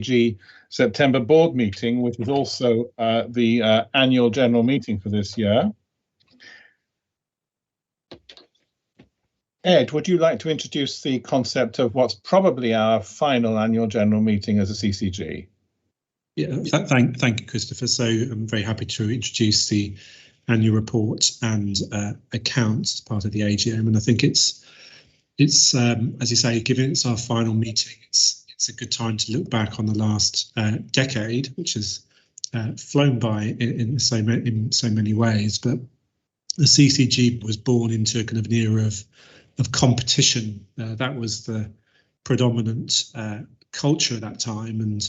CCG September board meeting, which is also the annual general meeting for this year. Ed, would you like to introduce the concept of what's probably our final annual general meeting as a CCG? Yeah, thank you, Christopher. So I'm very happy to introduce the annual report and accounts as part of the AGM, and I think it's as you say, given it's our final meeting, it's a good time to look back on the last decade, which has flown by in so many ways. But the CCG was born into a kind of an era of competition. That was the predominant culture at that time, and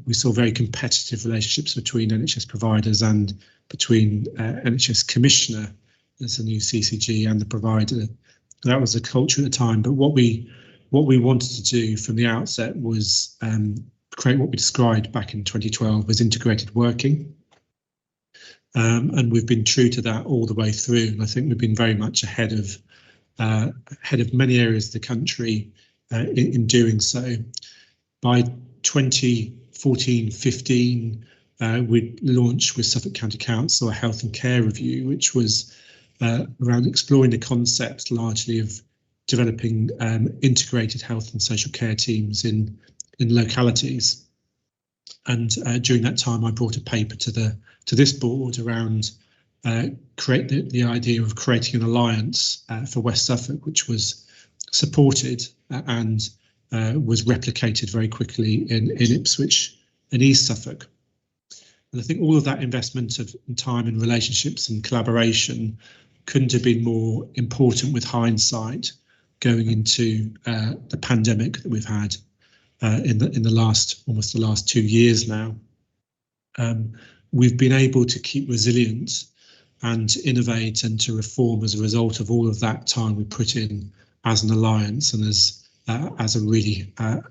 we saw very competitive relationships between NHS providers and between NHS Commissioner as the new CCG and the provider. That was the culture at the time. But what we wanted to do from the outset was create what we described back in 2012 as integrated working. And we've been true to that all the way through. And I think we've been very much ahead of many areas of the country in doing so. By 2014-15, we launched with Suffolk County Council a health and care review, which was around exploring the concept largely of developing integrated health and social care teams in localities. And during that time, I brought a paper to this board around the idea of creating an alliance for West Suffolk, which was supported and was replicated very quickly in Ipswich and East Suffolk. And I think all of that investment of time and relationships and collaboration couldn't have been more important with hindsight going into the pandemic that we've had in the last 2 years now. We've been able to keep resilient and innovate and to reform as a result of all of that time we put in as an alliance and as a really a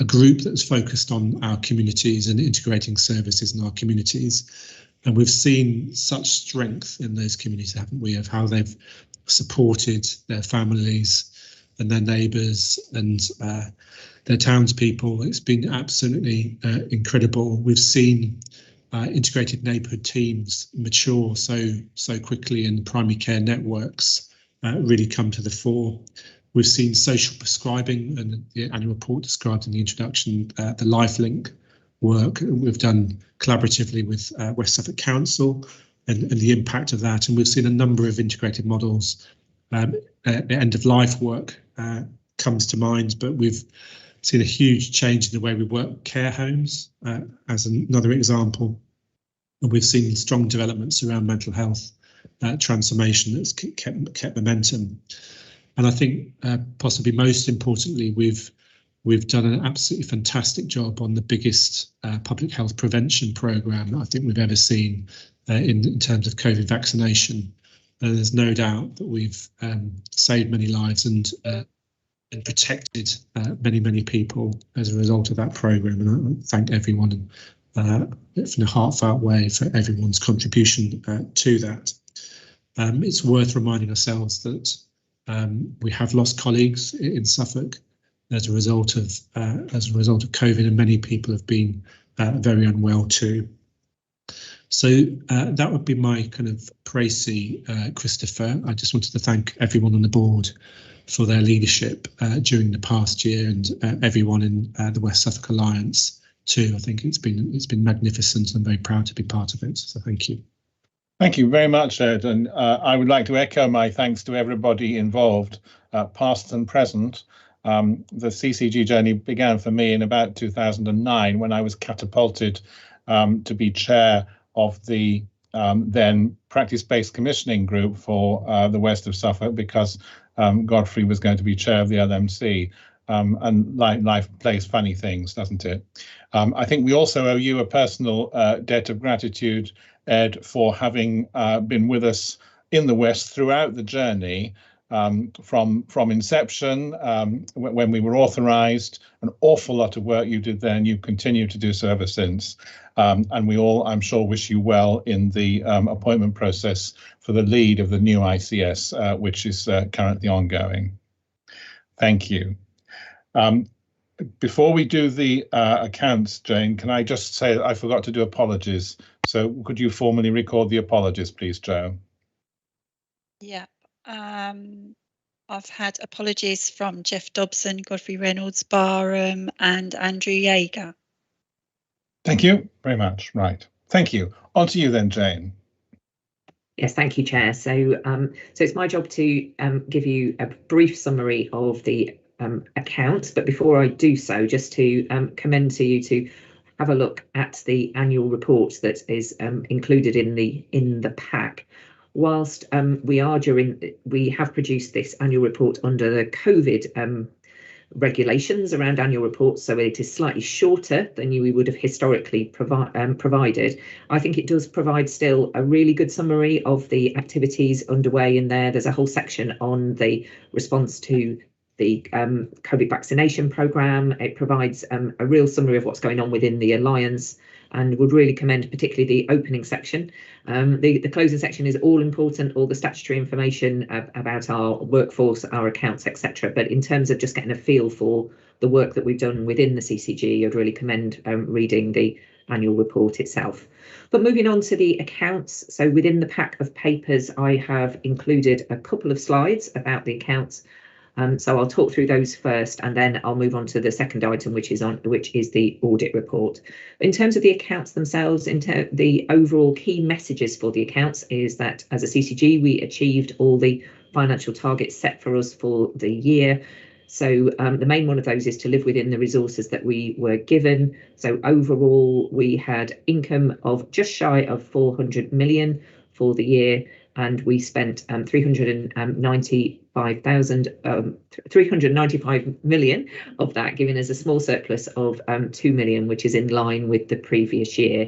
group that's focused on our communities and integrating services in our communities. And we've seen such strength in those communities, haven't we, of how they've supported their families and their neighbours and their townspeople. It's been absolutely incredible. We've seen integrated neighbourhood teams mature so quickly, and primary care networks really come to the fore. We've seen social prescribing, and the annual report described in the introduction the LifeLink work we've done collaboratively with West Suffolk Council and the impact of that. And we've seen a number of integrated models. The end of life work comes to mind, but we've seen a huge change in the way we work with care homes as another example. And we've seen strong developments around mental health transformation that's kept momentum. And I think possibly most importantly, we've done an absolutely fantastic job on the biggest public health prevention programme that I think we've ever seen in terms of COVID vaccination. There's no doubt that we've saved many lives and protected many people as a result of that programme. And I thank everyone in a heartfelt way for everyone's contribution to that. It's worth reminding ourselves that we have lost colleagues in Suffolk as a result of COVID, and many people have been very unwell too. So that would be my kind of précis, Christopher. I just wanted to thank everyone on the board for their leadership during the past year, and everyone in the West Suffolk Alliance too. I think it's been magnificent. I'm very proud to be part of it. So thank you. Thank you very much, Ed. And I would like to echo my thanks to everybody involved, past and present. The CCG journey began for me in about 2009 when I was catapulted to be chair of the then practice-based commissioning group for the west of Suffolk, because Godfrey was going to be chair of the LMC. And life plays funny things, doesn't it? I think we also owe you a personal debt of gratitude, Ed, for having been with us in the West throughout the journey, from inception, when we were authorised. An awful lot of work you did then, you continue to do so ever since. And we all, I'm sure, wish you well in the appointment process for the lead of the new ICS, which is currently ongoing. Thank you. Before we do the accounts, Jane, can I just say I forgot to do apologies. So could you formally record the apologies, please, Jo? Yeah. I've had apologies from Jeff Dobson, Godfrey Reynolds, Barham and Andrew Yeager. Thank you very much. Right. Thank you. On to you then, Jane. Yes, thank you, Chair. So it's my job to give you a brief summary of the accounts, but before I do so, just to commend to you to have a look at the annual report that is included in the pack. Whilst we have produced this annual report under the COVID regulations around annual reports, so it is slightly shorter than we would have historically provided. I think it does provide still a really good summary of the activities underway in there. There's a whole section on the response to the COVID vaccination programme. It provides a real summary of what's going on within the Alliance, and would really commend particularly the opening section. The closing section is all important, all the statutory information about our workforce, our accounts, etc. But in terms of just getting a feel for the work that we've done within the CCG, I'd really commend reading the annual report itself. But moving on to the accounts, so within the pack of papers, I have included a couple of slides about the accounts. So I'll talk through those first, and then I'll move on to the second item, which is the audit report. In terms of the accounts themselves, the overall key messages for the accounts is that as a CCG, we achieved all the financial targets set for us for the year. So the main one of those is to live within the resources that we were given. So overall, we had income of just shy of 400 million for the year, and we spent 395 million of that, giving us a small surplus of 2 million, which is in line with the previous year.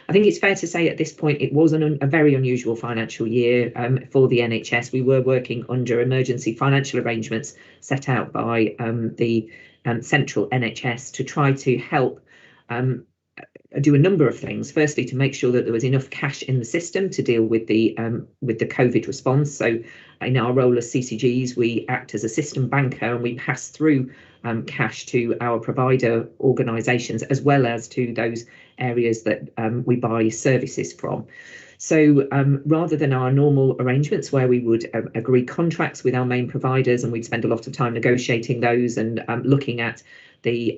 I think it's fair to say at this point it was a very unusual financial year for the NHS. We were working under emergency financial arrangements set out by the central NHS to try to help do a number of things. Firstly, to make sure that there was enough cash in the system to deal with the COVID response. So in our role as CCGs, we act as a system banker, and we pass through cash to our provider organisations, as well as to those areas that we buy services from. So rather than our normal arrangements where we would agree contracts with our main providers, and we'd spend a lot of time negotiating those and looking at the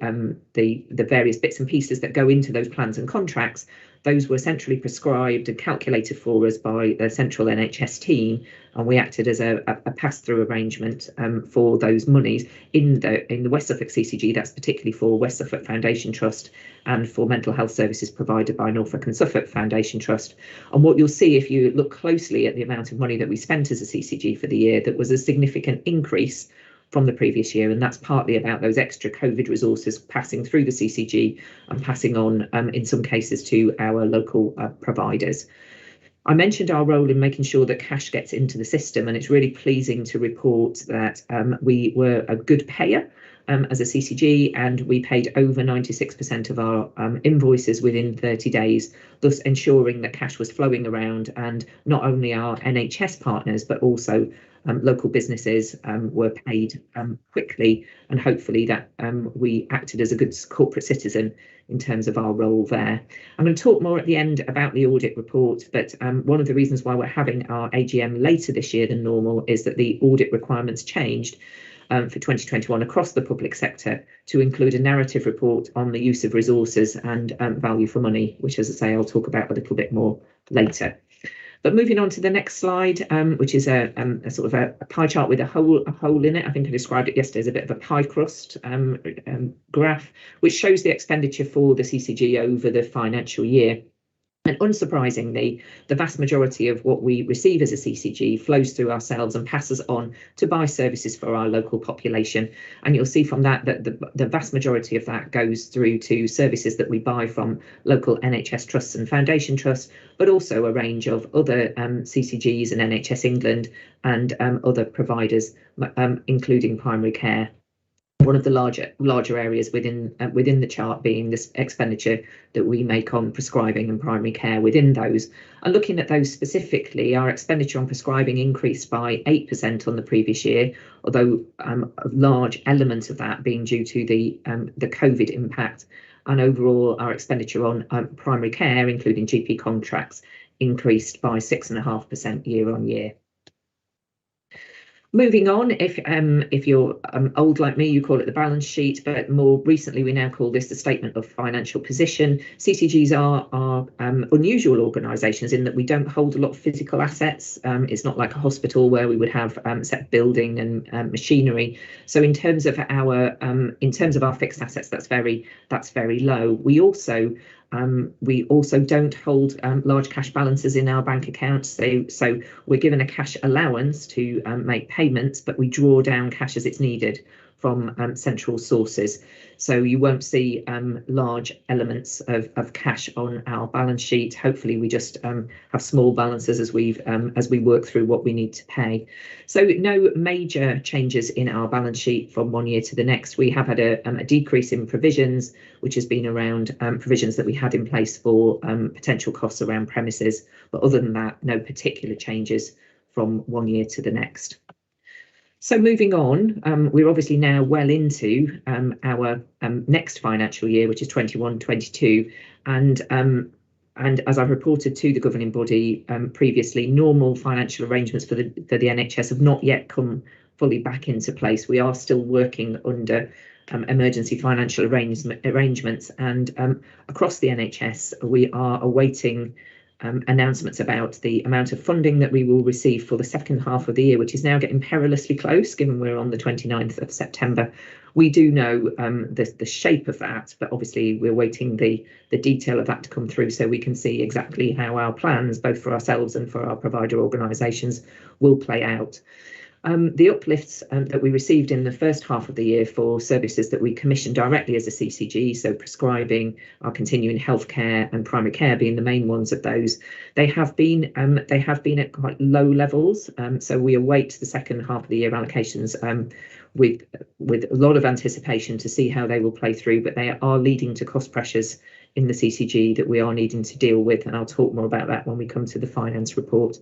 various bits and pieces that go into those plans and contracts, those were centrally prescribed and calculated for us by the central NHS team, and we acted as a pass-through arrangement for those monies in the West Suffolk CCG. That's particularly for West Suffolk Foundation Trust and for mental health services provided by Norfolk and Suffolk Foundation Trust. And what you'll see if you look closely at the amount of money that we spent as a CCG for the year, that was a significant increase from the previous year, and that's partly about those extra COVID resources passing through the CCG and passing on, in some cases, to our local providers. I mentioned our role in making sure that cash gets into the system, and it's really pleasing to report that we were a good payer as a CCG, and we paid over 96% of our invoices within 30 days, thus ensuring that cash was flowing around, and not only our NHS partners, but also local businesses were paid quickly, and hopefully that we acted as a good corporate citizen in terms of our role there. I'm going to talk more at the end about the audit report, but one of the reasons why we're having our AGM later this year than normal is that the audit requirements changed for 2021 across the public sector to include a narrative report on the use of resources and value for money, which, as I say, I'll talk about a little bit more later. But moving on to the next slide, which is a sort of a pie chart with a hole in it. I think I described it yesterday as a bit of a pie crust graph, which shows the expenditure for the CCG over the financial year. And unsurprisingly, the vast majority of what we receive as a CCG flows through ourselves and passes on to buy services for our local population. And you'll see from that that the vast majority of that goes through to services that we buy from local NHS trusts and foundation trusts, but also a range of other CCGs and NHS England and other providers, including primary care one of the larger areas within the chart being this expenditure that we make on prescribing and primary care within those. And looking at those specifically, our expenditure on prescribing increased by 8% on the previous year, although a large element of that being due to the COVID impact. And overall, our expenditure on primary care, including GP contracts, increased by 6.5% year on year. Moving on, if you're old like me, you call it the balance sheet, but more recently we now call this the statement of financial position. CCGs are unusual organisations in that we don't hold a lot of physical assets. It's not like a hospital where we would have set building and machinery. So in terms of our fixed assets, that's very low. We also don't hold large cash balances in our bank accounts. So we're given a cash allowance to make payments, but we draw down cash as it's needed from central sources. So you won't see large elements of cash on our balance sheet. Hopefully we just have small balances as we work through what we need to pay. So no major changes in our balance sheet from one year to the next. We have had a decrease in provisions, which has been around provisions that we had in place for potential costs around premises. But other than that, no particular changes from one year to the next. So moving on, we're obviously now well into our next financial year, which is 21-22, and as I've reported to the governing body previously, normal financial arrangements for the NHS have not yet come fully back into place. We are still working under emergency financial arrangements, and across the NHS we are awaiting announcements about the amount of funding that we will receive for the second half of the year, which is now getting perilously close, given we're on the 29th of September. We do know the shape of that, but obviously we're waiting the detail of that to come through so we can see exactly how our plans, both for ourselves and for our provider organisations, will play out. The uplifts that we received in the first half of the year for services that we commissioned directly as a CCG, so prescribing, our continuing healthcare and primary care being the main ones of those, they have been at quite low levels. So we await the second half of the year allocations with a lot of anticipation to see how they will play through, but they are leading to cost pressures in the CCG that we are needing to deal with, and I'll talk more about that when we come to the finance report.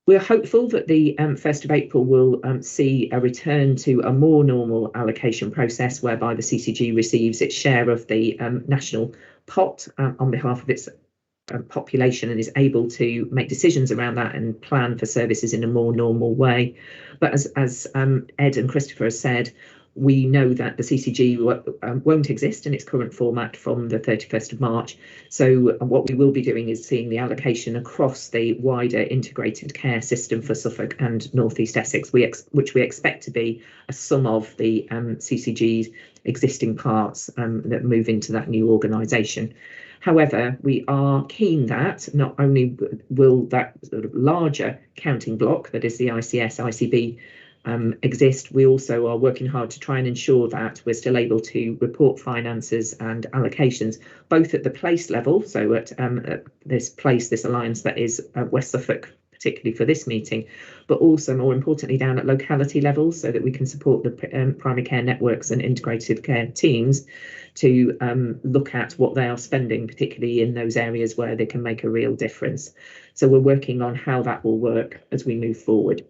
We're hopeful that the 1st of April will see a return to a more normal allocation process whereby the CCG receives its share of the national pot on behalf of its population and is able to make decisions around that and plan for services in a more normal way. But as Ed and Christopher have said, we know that the CCG won't exist in its current format from the 31st of March. So what we will be doing is seeing the allocation across the wider integrated care system for Suffolk and North East Essex, which we expect to be a sum of the CCG's existing parts that move into that new organisation. However, we are keen that not only will that sort of larger counting block, that is the ICS, ICB, exist, we also are working hard to try and ensure that we're still able to report finances and allocations, both at the place level, so at this alliance that is West Suffolk, particularly for this meeting, but also more importantly down at locality levels, so that we can support the primary care networks and integrated care teams to look at what they are spending, particularly in those areas where they can make a real difference. So we're working on how that will work as we move forward.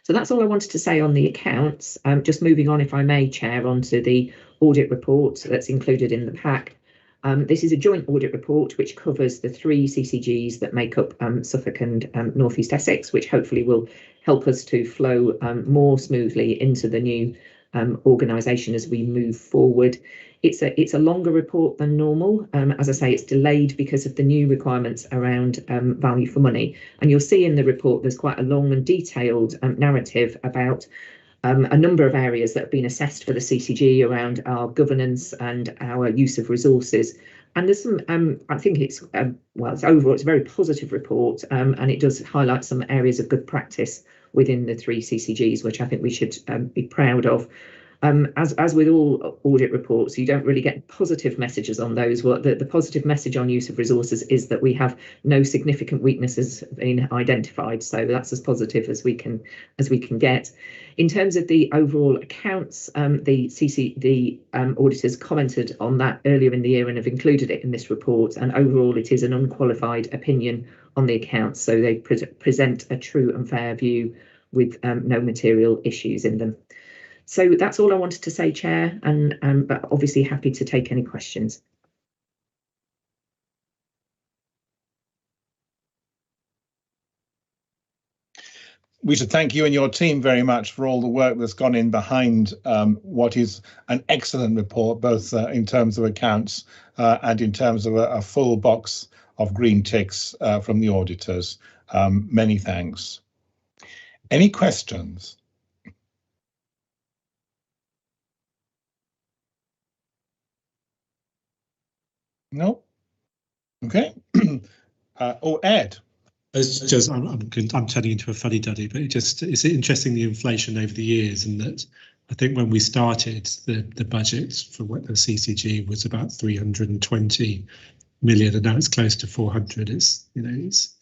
So that's all I wanted to say on the accounts. Just moving on, if I may, Chair, onto the audit report that's included in the pack. This is a joint audit report which covers the 3 CCGs that make up Suffolk and North East Essex, which hopefully will help us to flow more smoothly into the new organisation as we move forward. It's a longer report than normal. As I say, it's delayed because of the new requirements around value for money. And you'll see in the report there's quite a long and detailed narrative about a number of areas that have been assessed for the CCG around our governance and our use of resources. And there's some, I think it's overall it's a very positive report, and it does highlight some areas of good practice within the 3 CCGs, which I think we should be proud of. As with all audit reports, you don't really get positive messages on those. What the positive message on use of resources is that we have no significant weaknesses been identified. So that's as positive as we can get. In terms of the overall accounts, the auditors commented on that earlier in the year and have included it in this report. And overall, it is an unqualified opinion on the accounts. So they present a true and fair view with no material issues in them. So that's all I wanted to say, Chair, and but obviously happy to take any questions. We should thank you and your team very much for all the work that's gone in behind what is an excellent report, both in terms of accounts and in terms of a full box of green ticks from the auditors. Many thanks. Any questions? No? Okay. Oh, Ed. It's just I'm turning into a fuddy duddy, but it's interesting, the inflation over the years, and that I think when we started the budget for what the CCG was about 320 million, and now it's close to 400. It's it's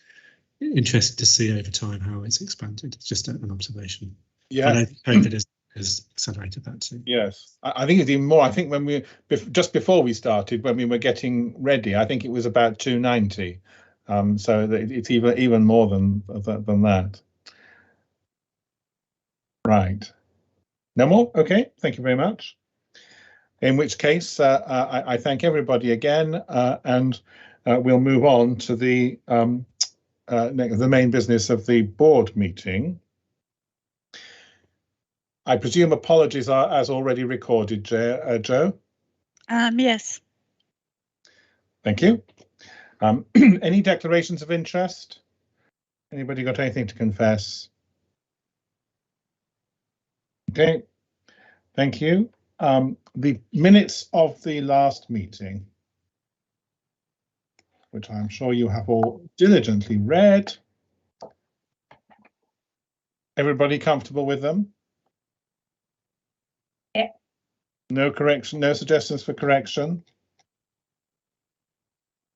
interesting to see over time how it's expanded. It's just an observation. Yeah, I know COVID has accelerated that too. Yes, I think it's even more. I think when we just before we started, when we were getting ready, I think it was about 290. So it's even more than that. Right. No more? Okay, thank you very much. In which case, I thank everybody again, and we'll move on to the main business of the board meeting. I presume apologies are as already recorded, Jo? Yes. Thank you. Any declarations of interest? Anybody got anything to confess? Okay, thank you. The minutes of the last meeting, which I'm sure you have all diligently read. Everybody comfortable with them? Yeah. No correction, no suggestions for correction?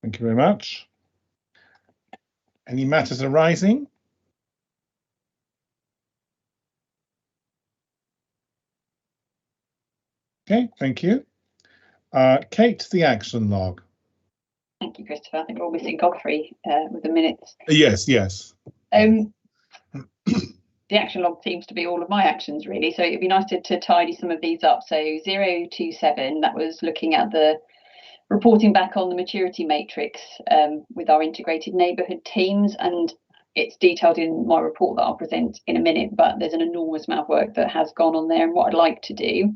Thank you very much. Any matters arising? Okay, thank you. Kate, the action log. Thank you, Christopher. I think we're all missing Godfrey with the minutes. Yes. The action log seems to be all of my actions, really. So it'd be nice to tidy some of these up. So 027, that was looking at the reporting back on the maturity matrix with our integrated neighbourhood teams, and it's detailed in my report that I'll present in a minute, but there's an enormous amount of work that has gone on there. And what I'd like to do,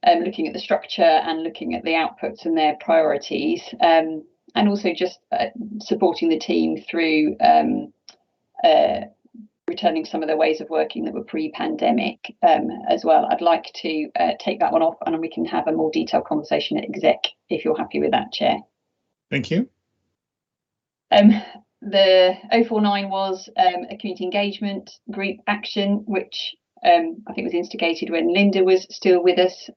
looking at the structure and looking at the outputs and their priorities, and also just supporting the team through returning some of their ways of working that were pre-pandemic as well. I'd like to take that one off, and we can have a more detailed conversation at exec if you're happy with that, Chair. Thank you. The 049 was a community engagement group action, which I think was instigated when Linda was still with us.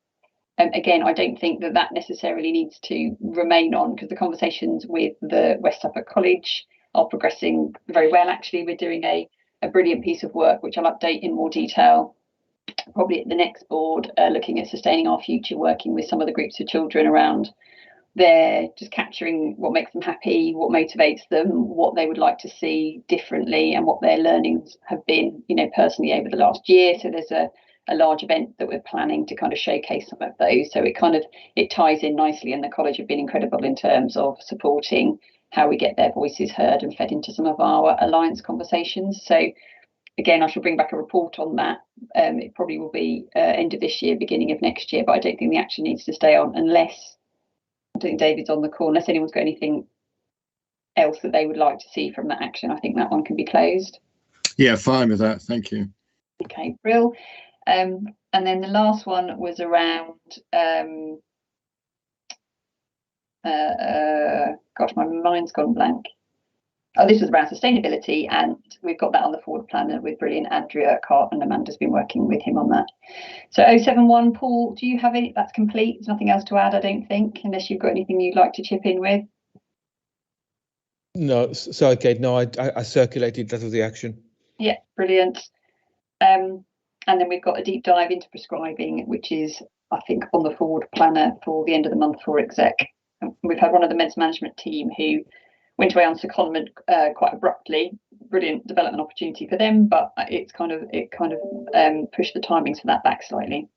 Again, I don't think that necessarily needs to remain on, because the conversations with the West Suffolk College are progressing very well. Actually, we're doing a brilliant piece of work, which I'll update in more detail probably at the next board, looking at sustaining our future, working with some of the groups of children around there, just capturing what makes them happy, what motivates them, what they would like to see differently, and what their learnings have been, personally over the last year. So there's a large event that we're planning to kind of showcase some of those. So it ties in nicely, and the college have been incredible in terms of supporting how we get their voices heard and fed into some of our alliance conversations. So again, I shall bring back a report on that. It probably will be end of this year, beginning of next year, but I don't think the action needs to stay on unless, I don't think David's on the call, unless anyone's got anything else that they would like to see from that action. I think that one can be closed. Yeah, fine with that, thank you. Okay, Brill. And then the last one was around gosh, my mind's gone blank. this was around sustainability, and we've got that on the forward planner with brilliant Andrew Urquhart, and Amanda's been working with him on that. So 071, Paul, do you have it? That's complete. There's nothing else to add, I don't think, unless you've got anything you'd like to chip in with. No, sorry, Kate. No, I circulated that was the action. Yeah, brilliant. And then we've got a deep dive into prescribing, which is, I think, on the forward planner for the end of the month for exec. We've had one of the meds management team who went away on secondment quite abruptly. Brilliant development opportunity for them, but it kind of pushed the timings for that back slightly.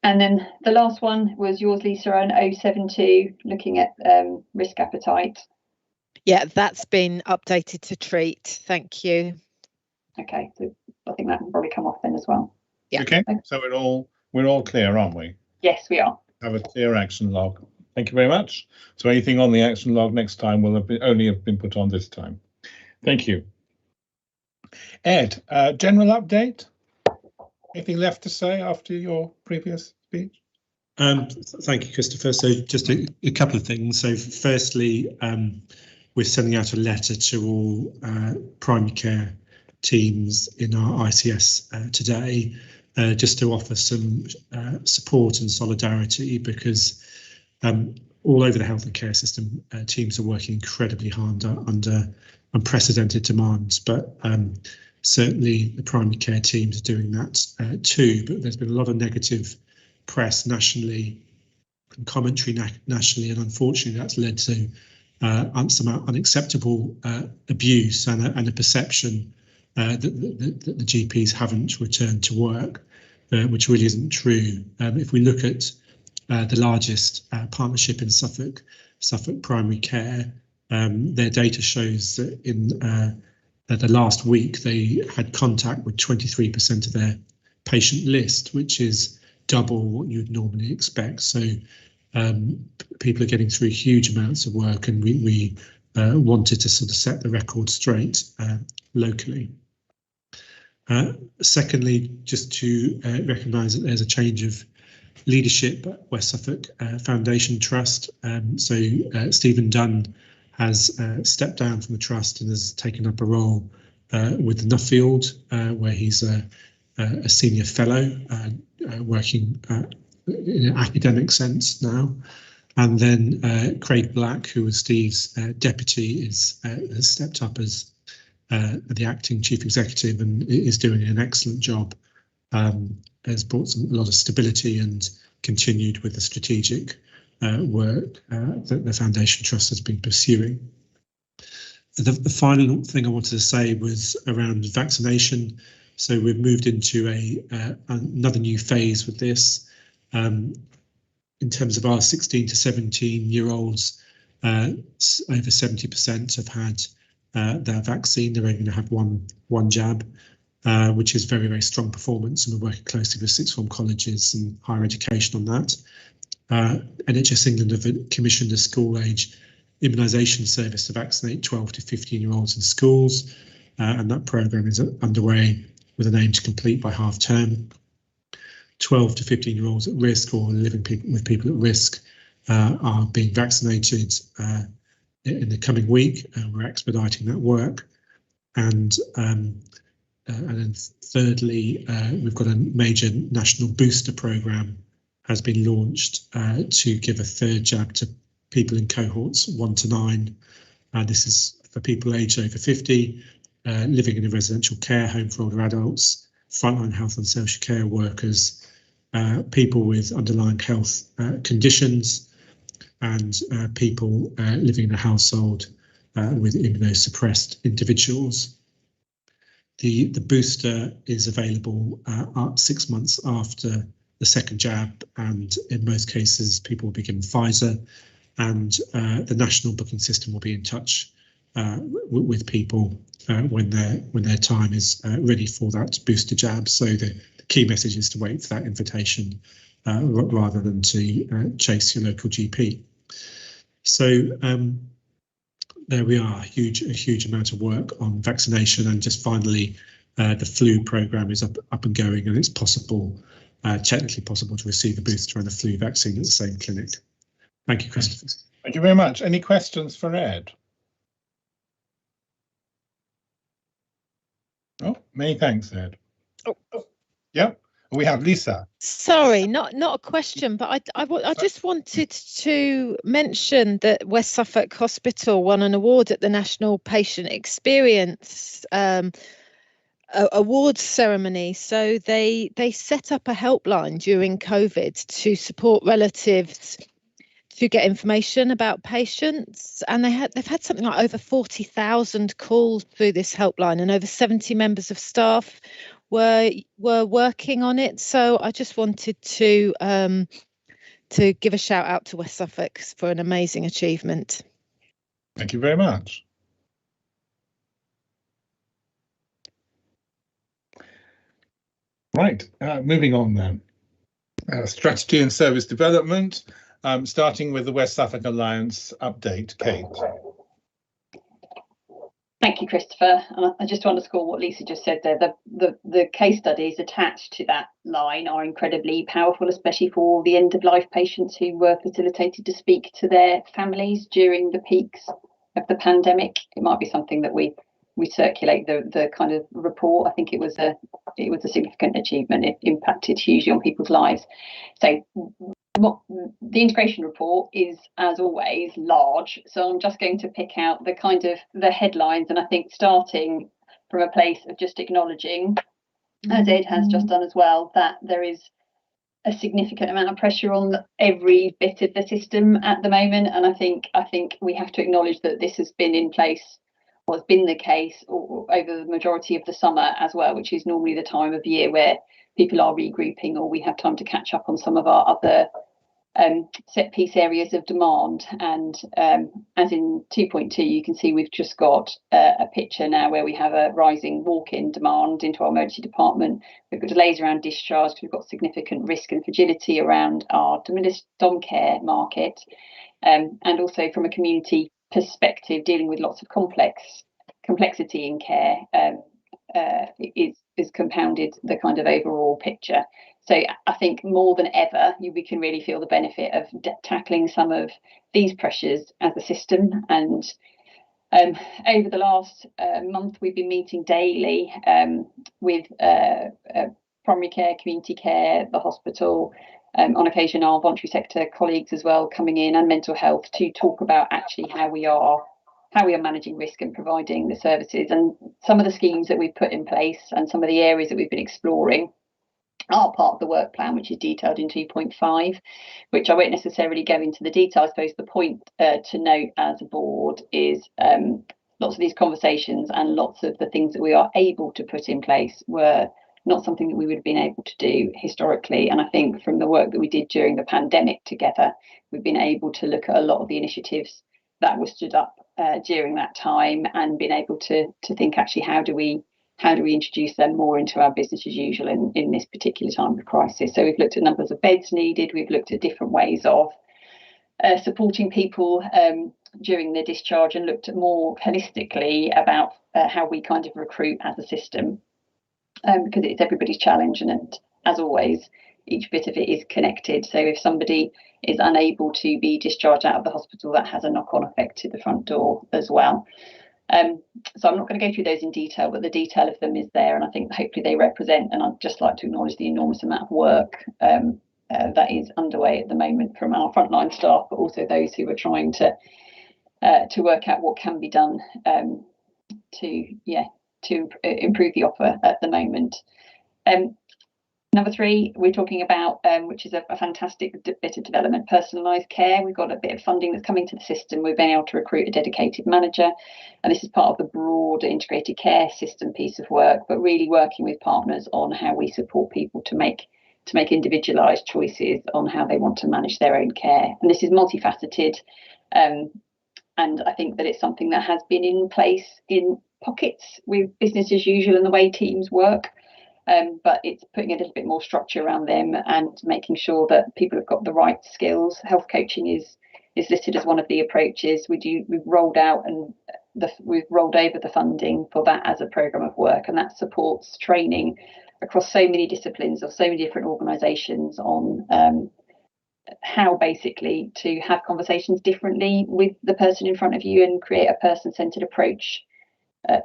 And then the last one was yours, Lisa, on 072, looking at risk appetite. Yeah, that's been updated to treat. Thank you. Okay, so I think that can probably come off then as well. Yeah. Okay, so we're all clear, aren't we? Yes, we are. Have a clear action log. Thank you very much. So anything on the action log next time will only have been put on this time. Thank you. Ed, general update? Anything left to say after your previous speech? Thank you, Christopher. So just a couple of things. So firstly, we're sending out a letter to all primary care teams in our ICS today, just to offer some support and solidarity, because all over the health and care system, teams are working incredibly hard under unprecedented demands, but certainly the primary care teams are doing that too. But there's been a lot of negative press nationally and commentary nationally, and unfortunately that's led to some unacceptable abuse and a perception that the GPs haven't returned to work, which really isn't true. If we look at the largest partnership in Suffolk Primary Care, their data shows that in the last week they had contact with 23% of their patient list, which is double what you'd normally expect. So people are getting through huge amounts of work, and we wanted to sort of set the record straight locally. Secondly, just to recognise that there's a change of leadership at West Suffolk Foundation Trust. So Stephen Dunn has stepped down from the trust and has taken up a role with Nuffield, where he's a senior fellow working in an academic sense now. And then Craig Black, who was Steve's deputy, has stepped up as the acting chief executive and is doing an excellent job. Has brought a lot of stability and continued with the strategic work that the Foundation Trust has been pursuing. The final thing I wanted to say was around vaccination. So we've moved into another new phase with this. In terms of our 16 to 17-year-olds, over 70% have had their vaccine. They're only going to have one jab, which is very, very strong performance, and we're working closely with sixth form colleges and higher education on that. NHS England have commissioned a school-age immunisation service to vaccinate 12 to 15-year-olds in schools, and that programme is underway with an aim to complete by half term. 12 to 15-year-olds at risk or living with people at risk are being vaccinated in the coming week. We're expediting that work. And then thirdly, we've got a major national booster programme has been launched to give a third jab to people in cohorts 1 to 9. This is for people aged over 50, living in a residential care home for older adults, frontline health and social care workers, people with underlying health conditions, and people living in a household with immunosuppressed individuals. The booster is available 6 months after the second jab, and in most cases people will be given Pfizer, and the national booking system will be in touch with people when their time is ready for that booster jab. So the key message is to wait for that invitation rather than to chase your local GP. So there we are, a huge amount of work on vaccination. And just finally, the flu programme is up and going, and it's possible, technically possible, to receive a booster and a flu vaccine at the same clinic. Thank you, Christopher. Thank you very much. Any questions for Ed? Oh, many thanks, Ed. Oh. Yep, we have Lisa. Sorry, not a question, but I just wanted to mention that West Suffolk Hospital won an award at the National Patient Experience awards ceremony. So they set up a helpline during COVID to support relatives to get information about patients, and they've had something like over 40,000 calls through this helpline, and over 70 members of staff were working on it. So I just wanted to give a shout out to West Suffolk for an amazing achievement. Thank you very much. Right, moving on then. Strategy and service development, starting with the West Suffolk Alliance update. Kate. Thank you, Christopher. And I just to underscore what Lisa just said there, the case studies attached to that line are incredibly powerful, especially for the end-of-life patients who were facilitated to speak to their families during the peaks of the pandemic. It might be something that we circulate the kind of report. I think it was a significant achievement. It impacted hugely on people's lives. So the integration report is, as always, large, so I'm just going to pick out the kind of the headlines, and I think starting from a place of just acknowledging, as Ed has just done as well, that there is a significant amount of pressure on every bit of the system at the moment, and I think we have to acknowledge that this has been in place, or has been the case over the majority of the summer as well, which is normally the time of year where people are regrouping, or we have time to catch up on some of our other set piece areas of demand. And as in 2.2, you can see we've just got a picture now where we have a rising walk-in demand into our emergency department. We've got delays around discharge, we've got significant risk and fragility around our dom care market, and also from a community perspective, dealing with lots of complexity in care is compounded the kind of overall picture. So I think more than ever, we can really feel the benefit of tackling some of these pressures as a system. And over the last month, we've been meeting daily with primary care, community care, the hospital, on occasion our voluntary sector colleagues as well coming in, and mental health, to talk about actually how we are managing risk and providing the services. And some of the schemes that we've put in place and some of the areas that we've been exploring are part of the work plan, which is detailed in 2.5, which I won't necessarily go into the detail. I suppose the point to note as a board is lots of these conversations and lots of the things that we are able to put in place were not something that we would have been able to do historically. And I think from the work that we did during the pandemic together, we've been able to look at a lot of the initiatives that were stood up during that time, and been able to think actually how do we introduce them more into our business as usual in this particular time of crisis. So we've looked at numbers of beds needed, we've looked at different ways of supporting people during their discharge, and looked at more holistically about how we kind of recruit as a system, because it's everybody's challenge, and as always, each bit of it is connected. So if somebody is unable to be discharged out of the hospital, that has a knock-on effect to the front door as well. So I'm not going to go through those in detail, but the detail of them is there, and I think hopefully they represent, and I'd just like to acknowledge the enormous amount of work that is underway at the moment from our frontline staff, but also those who are trying to work out what can be done to improve the offer at the moment. Number 3, we're talking about, which is a fantastic bit of development, personalised care. We've got a bit of funding that's coming to the system. We've been able to recruit a dedicated manager, and this is part of the broader integrated care system piece of work, but really working with partners on how we support people to make individualised choices on how they want to manage their own care. And this is multifaceted, and I think that it's something that has been in place in pockets with business as usual and the way teams work. But it's putting a little bit more structure around them and making sure that people have got the right skills. Health coaching is listed as one of the approaches. We've rolled out we've rolled over the funding for that as a programme of work, and that supports training across so many disciplines of so many different organisations on how basically to have conversations differently with the person in front of you and create a person-centred approach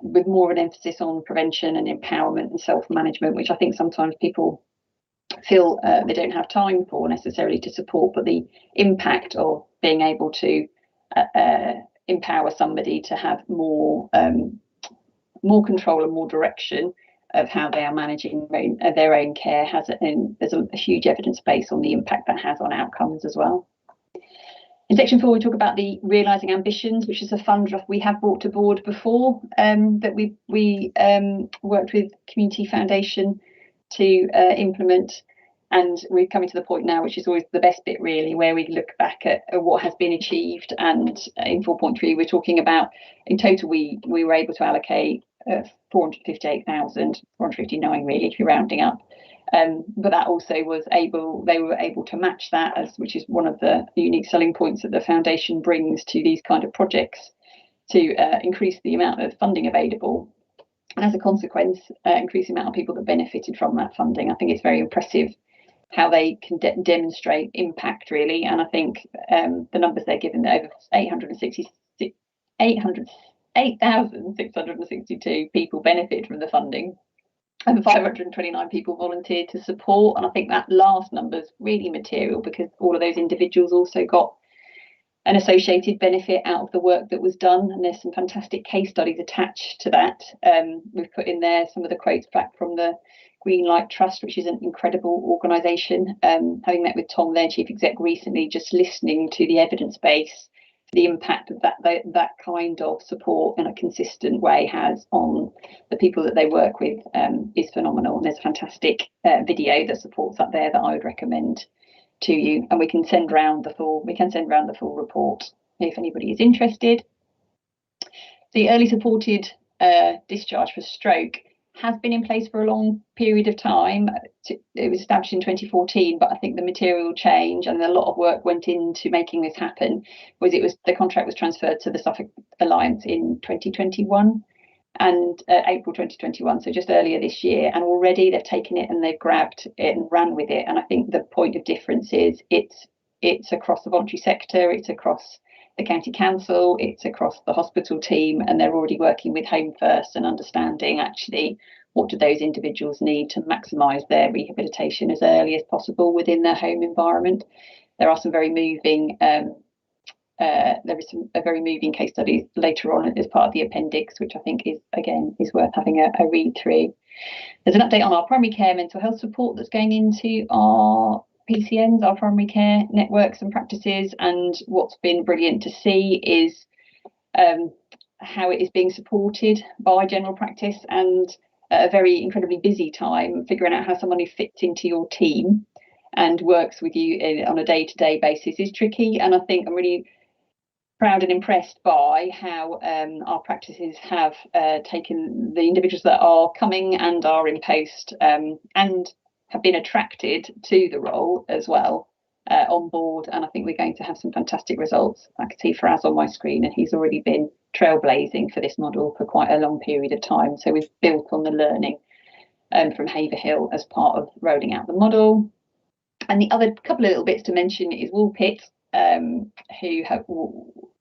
with more of an emphasis on prevention and empowerment and self-management, which I think sometimes people feel they don't have time for necessarily to support, but the impact of being able to empower somebody to have more control and more direction of how they are managing their own care there's a huge evidence base on the impact that has on outcomes as well. In section 4, we talk about the Realising Ambitions, which is a fund we have brought to board before, that we worked with Community Foundation to implement. And we're coming to the point now, which is always the best bit really, where we look back at what has been achieved. And in 4.3, we're talking about, in total, we were able to allocate 458,459 really, if you're rounding up. But that also they were able to match that, which is one of the unique selling points that the foundation brings to these kind of projects, to increase the amount of funding available, and as a consequence, increase the amount of people that benefited from that funding. I think it's very impressive how they can demonstrate impact really, and I think the numbers they're given, over 8,662 people benefited from the funding, and 529 people volunteered to support. And I think that last number is really material, because all of those individuals also got an associated benefit out of the work that was done, and there's some fantastic case studies attached to that. We've put in there some of the quotes back from the Greenlight Trust, which is an incredible organisation. Having met with Tom, their chief exec, recently, just listening to the evidence base, the impact of that kind of support in a consistent way has on the people that they work with is phenomenal. And there's a fantastic video that supports that there that I would recommend to you, and we can send round the full report if anybody is interested. The early supported discharge for stroke has been in place for a long period of time. It was established in 2014, but I think the material change and a lot of work went into making this happen. The contract was transferred to the Suffolk Alliance in 2021 and April 2021, so just earlier this year, and already they've taken it and they've grabbed it and ran with it. And I think the point of difference is it's across the voluntary sector, it's across the county council, it's across the hospital team, and they're already working with Home First and understanding actually what do those individuals need to maximise their rehabilitation as early as possible within their home environment. There are some very moving there is a very moving case study later on as part of the appendix, which I think is worth having a read through. There's an update on our primary care mental health support that's going into our PCNs, our primary care networks and practices, and what's been brilliant to see is how it is being supported by general practice, and a very incredibly busy time figuring out how someone who fits into your team and works with you on a day-to-day basis is tricky. And I think I'm really proud and impressed by how our practices have taken the individuals that are coming and are in post and have been attracted to the role as well on board. And I think we're going to have some fantastic results. I can see Faraz on my screen, and he's already been trailblazing for this model for quite a long period of time. So we've built on the learning from Haverhill as part of rolling out the model. And the other couple of little bits to mention is Woolpit, who have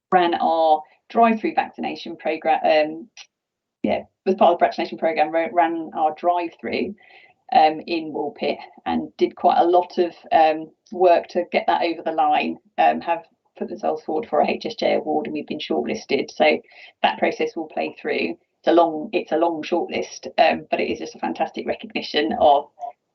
ran our drive-through vaccination programme. Was part of the vaccination programme, ran our drive-through in Woolpit, and did quite a lot of work to get that over the line, have put themselves forward for a HSJ award, and we've been shortlisted. So that process will play through. It's a long shortlist, but it is just a fantastic recognition of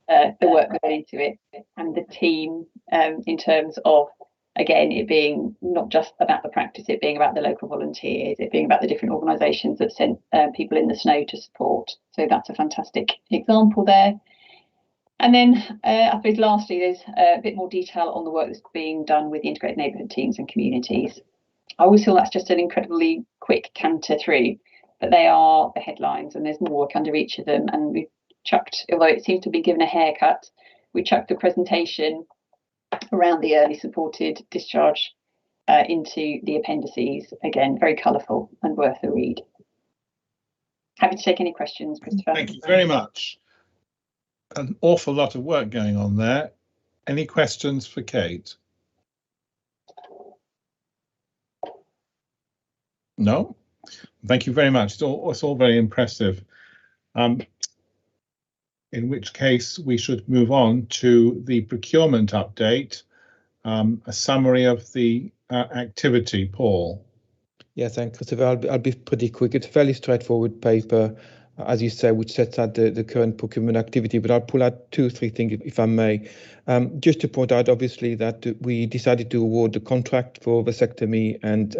the work that went into it, and the team, in terms of, again, it being not just about the practice, it being about the local volunteers, it being about the different organisations that sent people in the snow to support. So that's a fantastic example there. And then I suppose lastly, there's a bit more detail on the work that's being done with the integrated neighbourhood teams and communities. I always feel that's just an incredibly quick canter through, but they are the headlines, and there's more work under each of them. And we've chucked, although it seems to be given a haircut, we chucked the presentation around the early supported discharge into the appendices. Again, very colourful and worth a read. Happy to take any questions, Christopher. Thank you very much. An awful lot of work going on there. Any questions for Kate? No? Thank you very much. It's all very impressive. In which case we should move on to the procurement update, a summary of the activity. Paul. Yeah, thanks, Christopher. I'll be pretty quick. It's a fairly straightforward paper, as you say, which sets out the current procurement activity, but I'll pull out 2 or 3 things, if I may. Just to point out, obviously, that we decided to award the contract for vasectomy and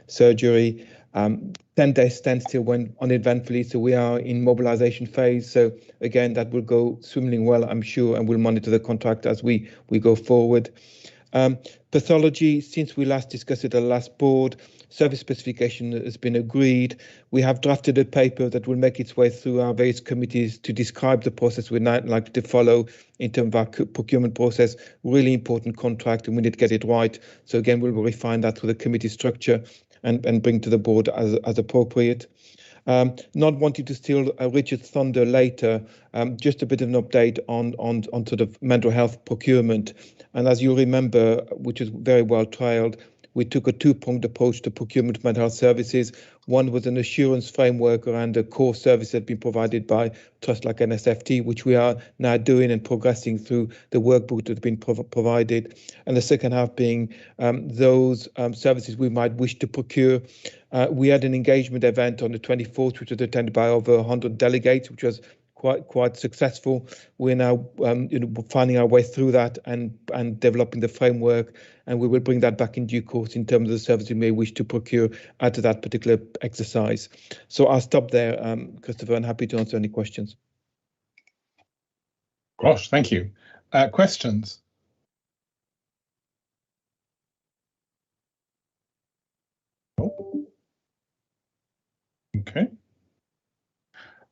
surgery. 10 days standstill went uneventfully, so we are in mobilization phase. So again, that will go swimmingly well, I'm sure, and we'll monitor the contract as we go forward. Pathology, since we last discussed it at the last board, service specification has been agreed. We have drafted a paper that will make its way through our various committees to describe the process we'd like to follow in terms of our procurement process. Really important contract, and we need to get it right. So again, we'll refine that through the committee structure and bring to the board as appropriate. Not wanting to steal Richard's thunder later, just a bit of an update on sort of mental health procurement. And as you remember, which is very well trialed, we took a 2-pronged approach to procurement of mental health services. One was an assurance framework around a core service that had been provided by trusts like NSFT, which we are now doing and progressing through the workbook that has been provided. And the second half being those services we might wish to procure. We had an engagement event on the 24th, which was attended by over 100 delegates, which was quite successful. We're now finding our way through that and developing the framework, and we will bring that back in due course in terms of the service we may wish to procure out of that particular exercise. So I'll stop there, Christopher, and happy to answer any questions. Gosh, thank you. Questions? Oh. Okay.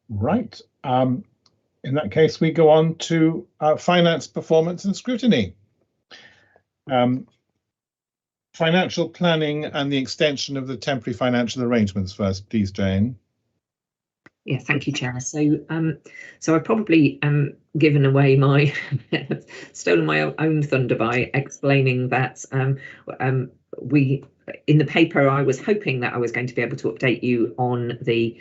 Right. In that case, we go on to finance, performance and scrutiny. Financial planning and the extension of the temporary financial arrangements first, please, Jane. Yeah, thank you, Chair. So I've probably given away my stolen my own thunder by explaining that we, in the paper, I was hoping that I was going to be able to update you on the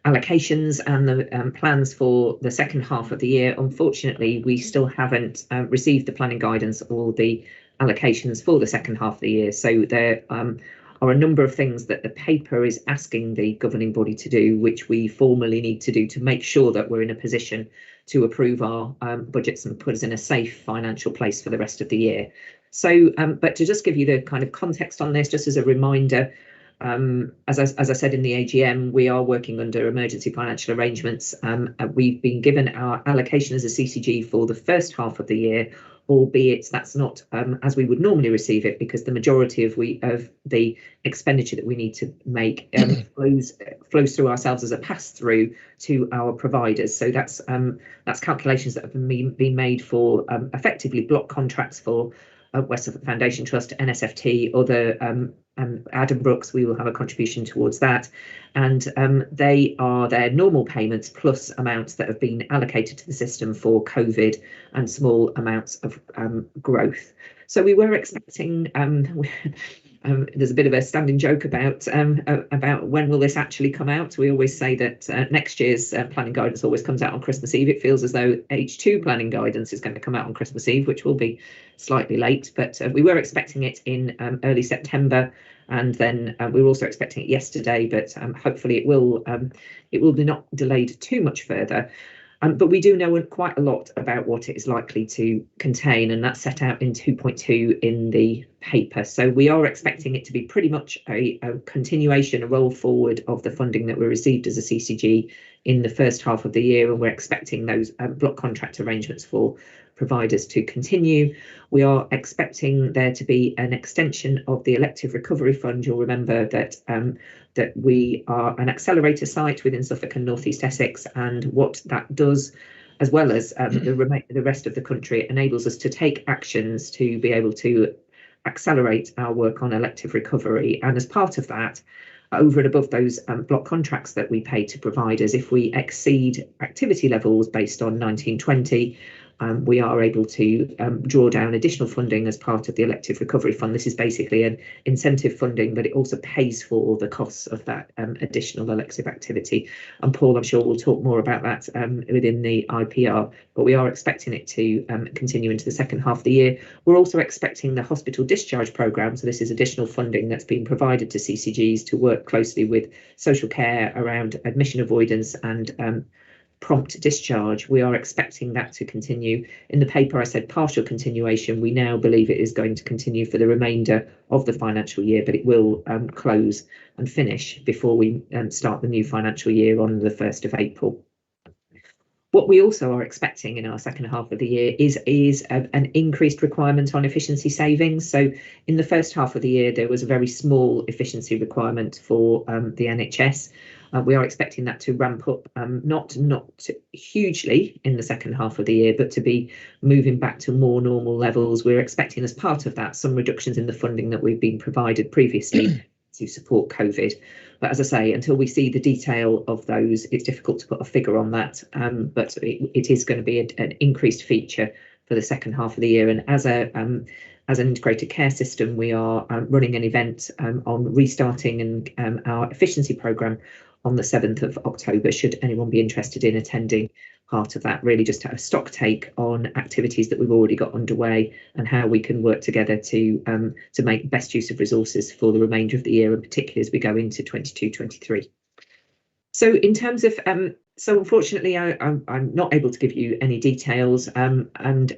allocations and the plans for the second half of the year. Unfortunately, we still haven't received the planning guidance or the allocations for the second half of the year. So there are a number of things that the paper is asking the governing body to do, which we formally need to do to make sure that we're in a position to approve our budgets and put us in a safe financial place for the rest of the year. So, but to just give you the kind of context on this, just as a reminder, as I said in the AGM, we are working under emergency financial arrangements. We've been given our allocation as a CCG for the first half of the year, albeit that's not as we would normally receive it, because the majority of the expenditure that we need to make flows through ourselves as a pass-through to our providers. So that's calculations that have been made for effectively block contracts for West Suffolk Foundation Trust, NSFT, other Adam Brooks, we will have a contribution towards that, and they are their normal payments plus amounts that have been allocated to the system for COVID and small amounts of growth. So we were expecting, there's a bit of a standing joke about when will this actually come out. We always say that next year's planning guidance always comes out on Christmas Eve. It feels as though H2 planning guidance is going to come out on Christmas Eve, which will be slightly late, but we were expecting it in early September, and then we were also expecting it yesterday, but hopefully it will be not delayed too much further. But we do know quite a lot about what it is likely to contain, and that's set out in 2.2 in the paper. So we are expecting it to be pretty much a continuation, a roll forward of the funding that we received as a CCG in the first half of the year, and we're expecting those block contract arrangements for providers to continue. We are expecting there to be an extension of the elective recovery fund. You'll remember that that we are an accelerator site within Suffolk and North East Essex, and what that does, as well as the rest of the country, enables us to take actions to be able to accelerate our work on elective recovery. And as part of that, over and above those block contracts that we pay to providers, if we exceed activity levels based on 1920, we are able to draw down additional funding as part of the elective recovery fund. This is basically an incentive funding, but it also pays for the costs of that additional elective activity. And Paul, I'm sure, will talk more about that within the IPR, but we are expecting it to continue into the second half of the year. We're also expecting the hospital discharge programme, so this is additional funding that's been provided to CCGs to work closely with social care around admission avoidance and prompt discharge. We are expecting that to continue. In the paper I said partial continuation. We now believe it is going to continue for the remainder of the financial year, but it will close and finish before we start the new financial year on the 1st of April. What we also are expecting in our second half of the year is an increased requirement on efficiency savings. So in the first half of the year, there was a very small efficiency requirement for the NHS. We are expecting that to ramp up, not hugely in the second half of the year, but to be moving back to more normal levels. We're expecting as part of that some reductions in the funding that we've been provided previously to support COVID. But as I say, until we see the detail of those, it's difficult to put a figure on that. But it is going to be an increased feature for the second half of the year. And as an integrated care system, we are running an event on restarting and our efficiency programme on the 7th of October, should anyone be interested in attending part of that, really just to have a stock take on activities that we've already got underway and how we can work together to make best use of resources for the remainder of the year, and particularly as we go into 22-23. So in terms of, so unfortunately, I'm not able to give you any details, and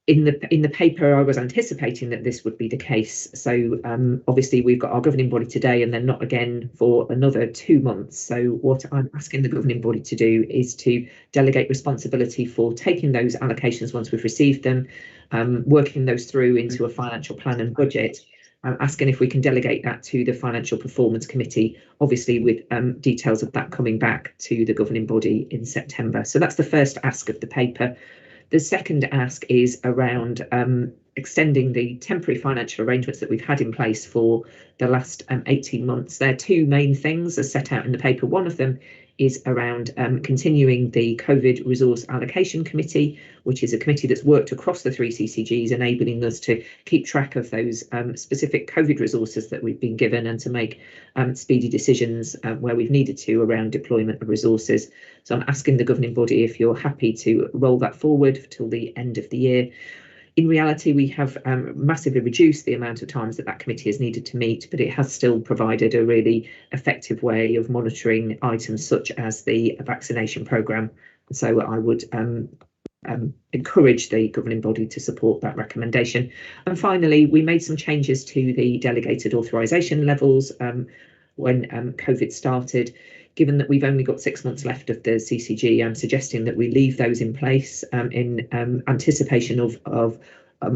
in the paper, I was anticipating that this would be the case. So obviously, we've got our governing body today and then not again for another 2 months. So what I'm asking the governing body to do is to delegate responsibility for taking those allocations once we've received them, working those through into a financial plan and budget. I'm asking if we can delegate that to the Financial Performance Committee, obviously with details of that coming back to the governing body in September. So that's the first ask of the paper. The second ask is around extending the temporary financial arrangements that we've had in place for the last 18 months. There are two main things as set out in the paper. One of them is around continuing the COVID Resource Allocation Committee, which is a committee that's worked across the 3 CCGs, enabling us to keep track of those specific COVID resources that we've been given and to make speedy decisions where we've needed to around deployment of resources. So I'm asking the governing body if you're happy to roll that forward till the end of the year. In reality, we have massively reduced the amount of times that committee has needed to meet, but it has still provided a really effective way of monitoring items such as the vaccination programme. So I would encourage the governing body to support that recommendation. And finally, we made some changes to the delegated authorisation levels when COVID started. Given that we've only got 6 months left of the CCG, I'm suggesting that we leave those in place in anticipation of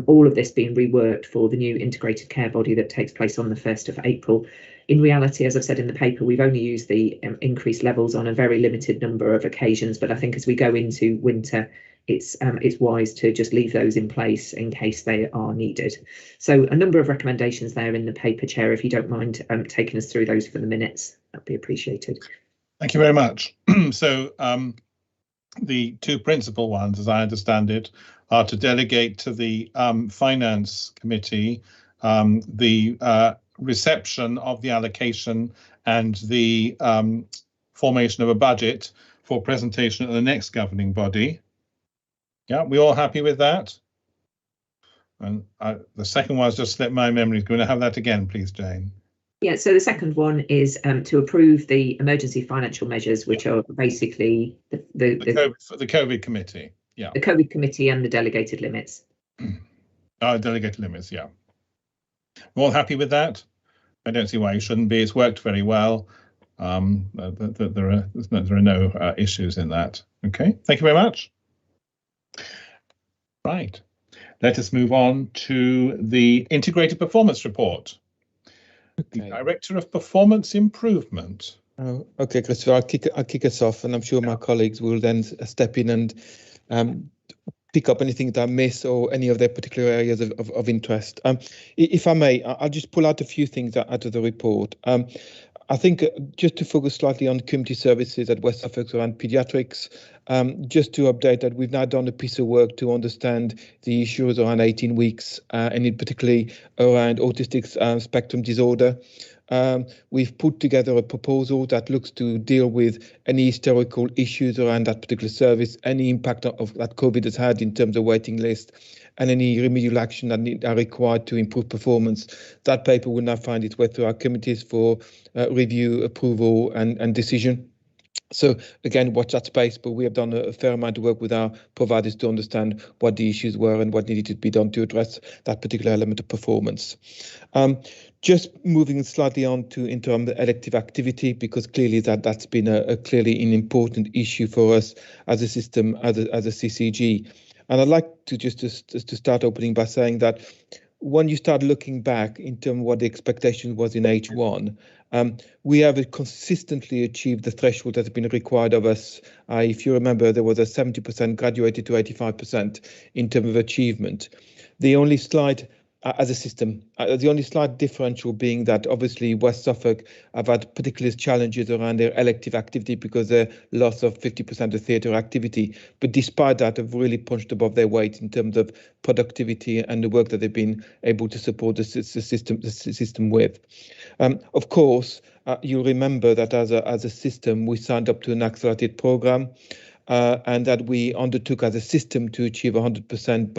all of this being reworked for the new integrated care body that takes place on the 1st of April. In reality, as I've said in the paper, we've only used the increased levels on a very limited number of occasions, but I think as we go into winter, it's wise to just leave those in place in case they are needed. So a number of recommendations there in the paper, Chair, if you don't mind taking us through those for the minutes, that'd be appreciated. Thank you very much. So the two principal ones, as I understand it, are to delegate to the Finance Committee the reception of the allocation and the formation of a budget for presentation at the next governing body. Yeah, we all happy with that? And the second one's just slipped my memory. Going to have that again, please, Jane. Yeah, so the second one is to approve the emergency financial measures, which are basically the COVID committee. Yeah, the COVID committee and the delegated limits. Delegated limits. Yeah, we're all happy with that. I don't see why you shouldn't be. It's worked very well. There are no issues in that. Okay, thank you very much. Right, let us move on to the integrated performance report. Okay. The Director of Performance Improvement. Oh, okay, Christopher, I'll kick us off, and I'm sure my colleagues will then step in and pick up anything that I miss or any of their particular areas of interest. If I may, I'll just pull out a few things out of the report. I think just to focus slightly on community services at West Suffolk around paediatrics, Just to update that we've now done a piece of work to understand the issues around 18 weeks, and in particularly around autistic spectrum disorder. We've put together a proposal that looks to deal with any historical issues around that particular service, any impact of that COVID has had in terms of waiting list, and any remedial action that are required to improve performance. That paper will now find its way through our committees for review, approval, and decision. So again, watch that space, but we have done a fair amount of work with our providers to understand what the issues were and what needed to be done to address that particular element of performance. Just moving slightly on to in terms of elective activity, because clearly that's been clearly an important issue for us as a system, as a CCG. And I'd like to just to start opening by saying that when you start looking back in terms of what the expectation was in H1, we have consistently achieved the threshold that has been required of us. If you remember, there was a 70% graduated to 85% in terms of achievement. The only slide as a system, the only slight differential being that obviously West Suffolk have had particular challenges around their elective activity because of loss of 50% of theatre activity. But despite that, have really punched above their weight in terms of productivity and the work that they've been able to support the system with. Of course, you'll remember that as a system, we signed up to an accelerated programme. And that we undertook as a system to achieve 100%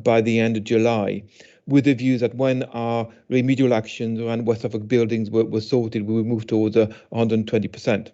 by the end of July, with the view that when our remedial actions around West Suffolk buildings were sorted, we would move towards 120%.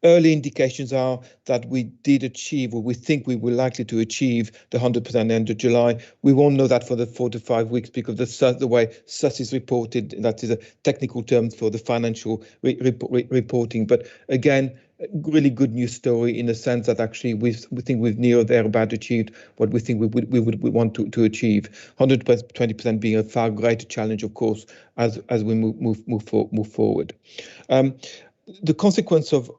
Early indications are that we did achieve, or we think we were likely to achieve, the 100% end of July. We won't know that for the 4 to 5 weeks because the way SUS is reported, that is a technical term for the financial reporting. But again, really good news story in the sense that actually we think we've near or thereabout achieved what we think we would want to achieve. 120% being a far greater challenge, of course, as we move forward. The consequence of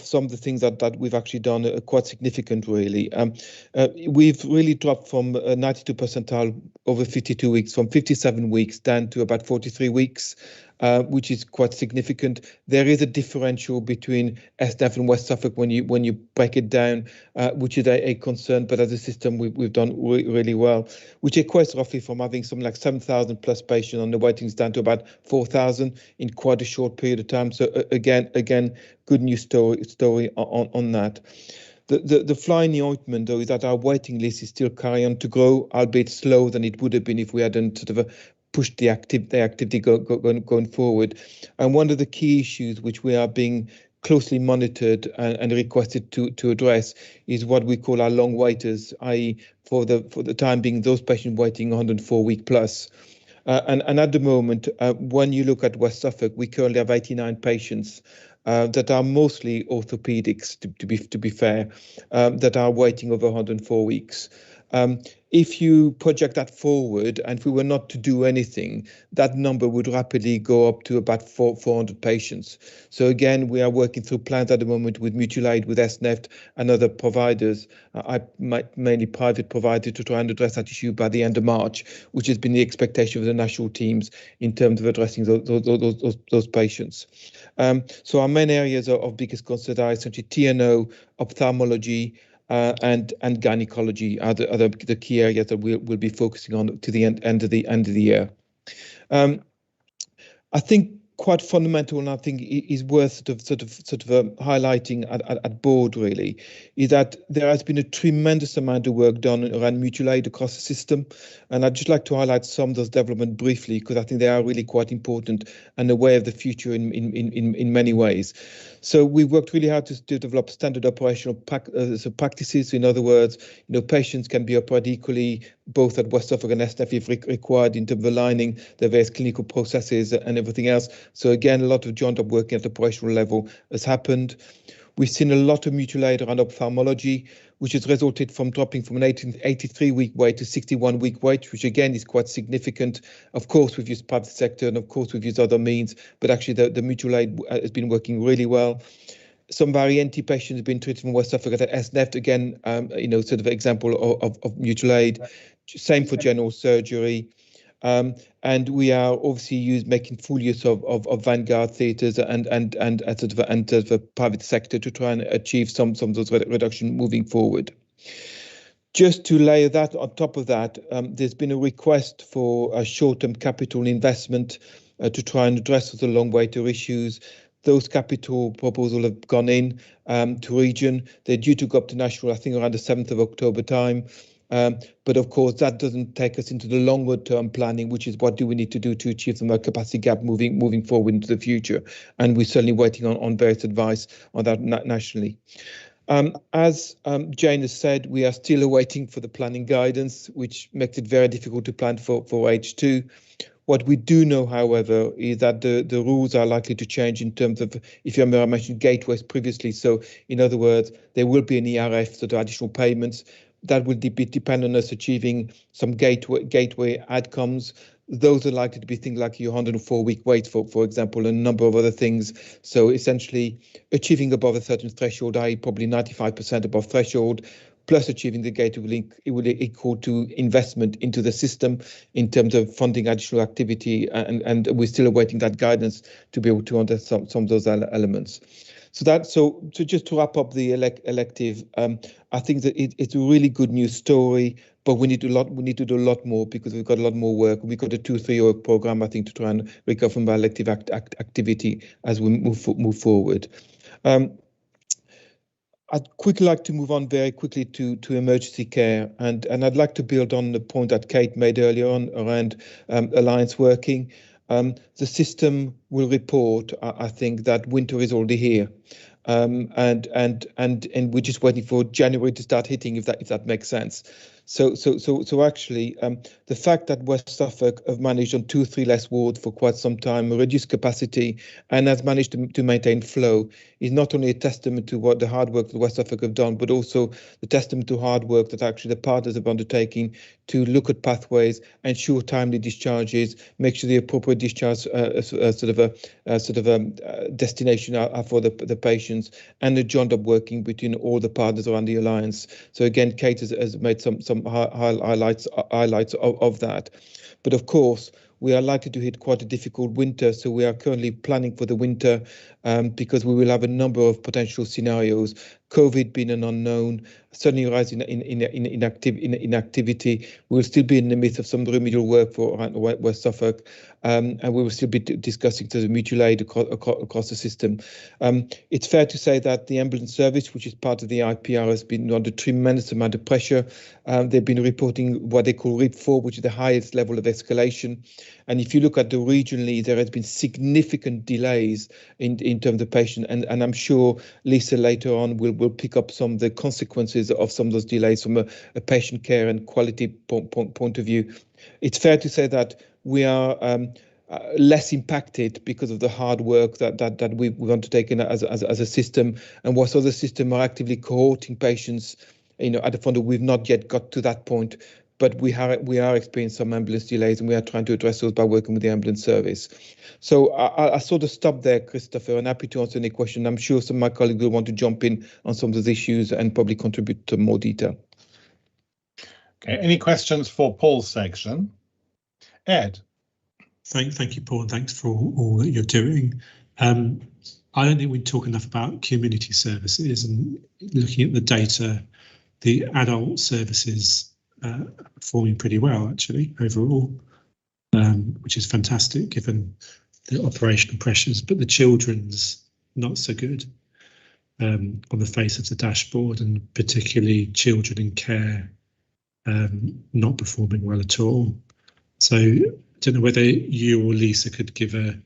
some of the things that we've actually done are quite significant, really. We've really dropped from 92 percentile over 52 weeks, from 57 weeks down to about 43 weeks. Which is quite significant. There is a differential between SNF and West Suffolk when you break it down, which is a concern. But as a system, we've done really well, which equates roughly from having something like 7,000 plus patients on the waiting list down to about 4,000 in quite a short period of time. So again, good news story on that. The fly in the ointment, though, is that our waiting list is still carrying on to grow, albeit slower than it would have been if we hadn't sort of push the activity going forward. And one of the key issues which we are being closely monitored and requested to address is what we call our long waiters, i.e. for the time being, those patients waiting 104 week plus. And at the moment, when you look at West Suffolk, we currently have 89 patients that are mostly orthopedics, to be fair, that are waiting over 104 weeks. If you project that forward, and if we were not to do anything, that number would rapidly go up to about 400 patients. So again, we are working through plans at the moment with mutual aid, with SNF and other providers, mainly private providers, to try and address that issue by the end of March, which has been the expectation of the national teams in terms of addressing those patients. So our main areas of biggest concern are essentially TNO, ophthalmology, and gynecology are the key areas that we'll be focusing on to the end of the year. I think quite fundamental, and I think is worth sort of highlighting at board, really, is that there has been a tremendous amount of work done around mutual aid across the system, and I'd just like to highlight some of those developments briefly because I think they are really quite important and a way of the future in many ways. So we worked really hard to develop standard operational practices. In other words, patients can be operated equally both at West Suffolk and SNF if required in terms of aligning the various clinical processes and everything else. So again, a lot of joint up working at the operational level has happened. We've seen a lot of mutual aid around ophthalmology, which has resulted from dropping from an 83-week wait to 61-week wait, which again is quite significant. Of course, we've used private sector and of course we've used other means, but actually the mutual aid has been working really well. Some of our ENT patients have been treated from West Suffolk at SNF, again, sort of example of mutual aid. Same for general surgery. And we are obviously making full use of vanguard theatres and sort of a private sector to try and achieve some of those reduction moving forward. Just to layer that on top of that, there's been a request for a short-term capital investment to try and address the long waiter issues. Those capital proposals have gone in to region. They're due to go up to national, I think, around the 7th of October time. But of course, that doesn't take us into the longer term planning, which is what do we need to do to achieve the capacity gap moving forward into the future. And we're certainly waiting on various advice on that nationally. As Jane has said, we are still awaiting for the planning guidance, which makes it very difficult to plan for H2. What we do know, however, is that the rules are likely to change in terms of, if you remember, I mentioned gateways previously. So in other words, there will be an ERF, so the additional payments. That will depend on us achieving some gateway outcomes. Those are likely to be things like your 104-week wait, for example, and a number of other things. So essentially achieving above a certain threshold, i.e. probably 95% above threshold, plus achieving the gateway link, it will equal to investment into the system in terms of funding additional activity. And we're still awaiting that guidance to be able to understand some of those elements. So just to wrap up the elective, I think that it's a really good news story, but we need to do a lot more because we've got a lot more work. We've got a 2-3 year program, I think, to try and recover from our elective activity as we move forward. I'd quickly like to move on very quickly to emergency care, and I'd like to build on the point that Kate made earlier on around alliance working. The system will report, I think, that winter is already here, and we're just waiting for January to start hitting, if that makes sense. So actually, the fact that West Suffolk have managed on 2 or 3 less wards for quite some time, reduced capacity, and has managed to maintain flow is not only a testament to what the hard work that West Suffolk have done, but also the testament to hard work that actually the partners have undertaken to look at pathways, ensure timely discharges, make sure the appropriate discharge destination for the patients, and the joined up working between all the partners around the alliance. So again, Kate has made some highlights of that. But of course, we are likely to hit quite a difficult winter, so we are currently planning for the winter because we will have a number of potential scenarios. COVID being an unknown, suddenly rising in activity. We will still be in the midst of some remedial work for West Suffolk, and we will still be discussing the mutual aid across the system. It's fair to say that the ambulance service, which is part of the IPR, has been under tremendous amount of pressure. They've been reporting what they call RIP4, which is the highest level of escalation. And if you look at the regionally, there has been significant delays in terms of patient, and I'm sure Lisa later on will pick up some of the consequences of some of those delays from a patient care and quality point of view. It's fair to say that we are less impacted because of the hard work that we've undertaken as a system, and whilst other systems are actively cohorting patients, at the front, we've not yet got to that point. But we are experiencing some ambulance delays, and we are trying to address those by working with the ambulance service. So I sort of stop there, Christopher, and happy to answer any question. I'm sure some of my colleagues will want to jump in on some of those issues and probably contribute to more detail. Okay, any questions for Paul's section? Ed. Thank you, Paul, and thanks for all that you're doing. I don't think we talk enough about community services, and looking at the data, the adult services performing pretty well actually overall, which is fantastic given the operational pressures, but the children's not so good on the face of the dashboard, and particularly children in care not performing well at all. So I don't know whether you or Lisa could give a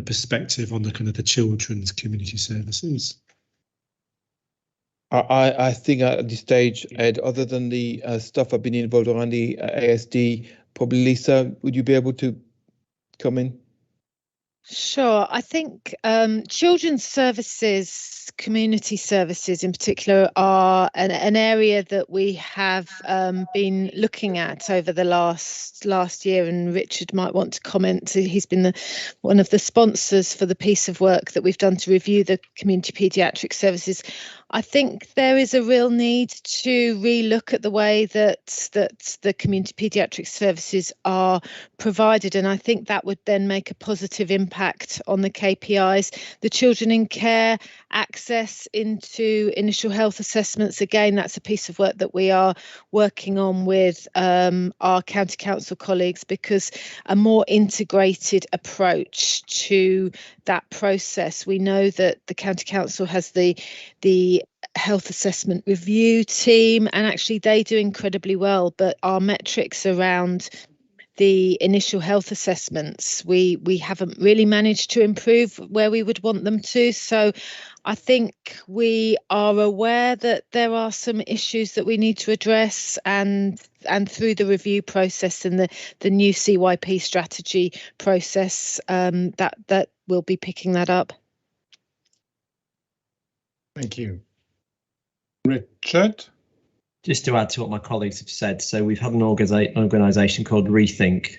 perspective on the kind of the children's community services. I think at this stage, Ed, other than the stuff I've been involved around the ASD, probably Lisa, would you be able to come in? Sure. I think children's services, community services in particular, are an area that we have been looking at over the last year, and Richard might want to comment. He's been one of the sponsors for the piece of work that we've done to review the community paediatric services. I think there is a real need to relook at the way that the community paediatric services are provided, and I think that would then make a positive impact on the KPIs. The children in care access into initial health assessments, again, that's a piece of work that we are working on with our county council colleagues, because a more integrated approach to that process. We know that the county council has the health assessment review team, and actually they do incredibly well, but our metrics around the initial health assessments, we haven't really managed to improve where we would want them to. So I think we are aware that there are some issues that we need to address, and through the review process and the new CYP strategy process, that we'll be picking that up. Thank you. Richard? Just to add to what my colleagues have said, so we've had an organisation called Rethink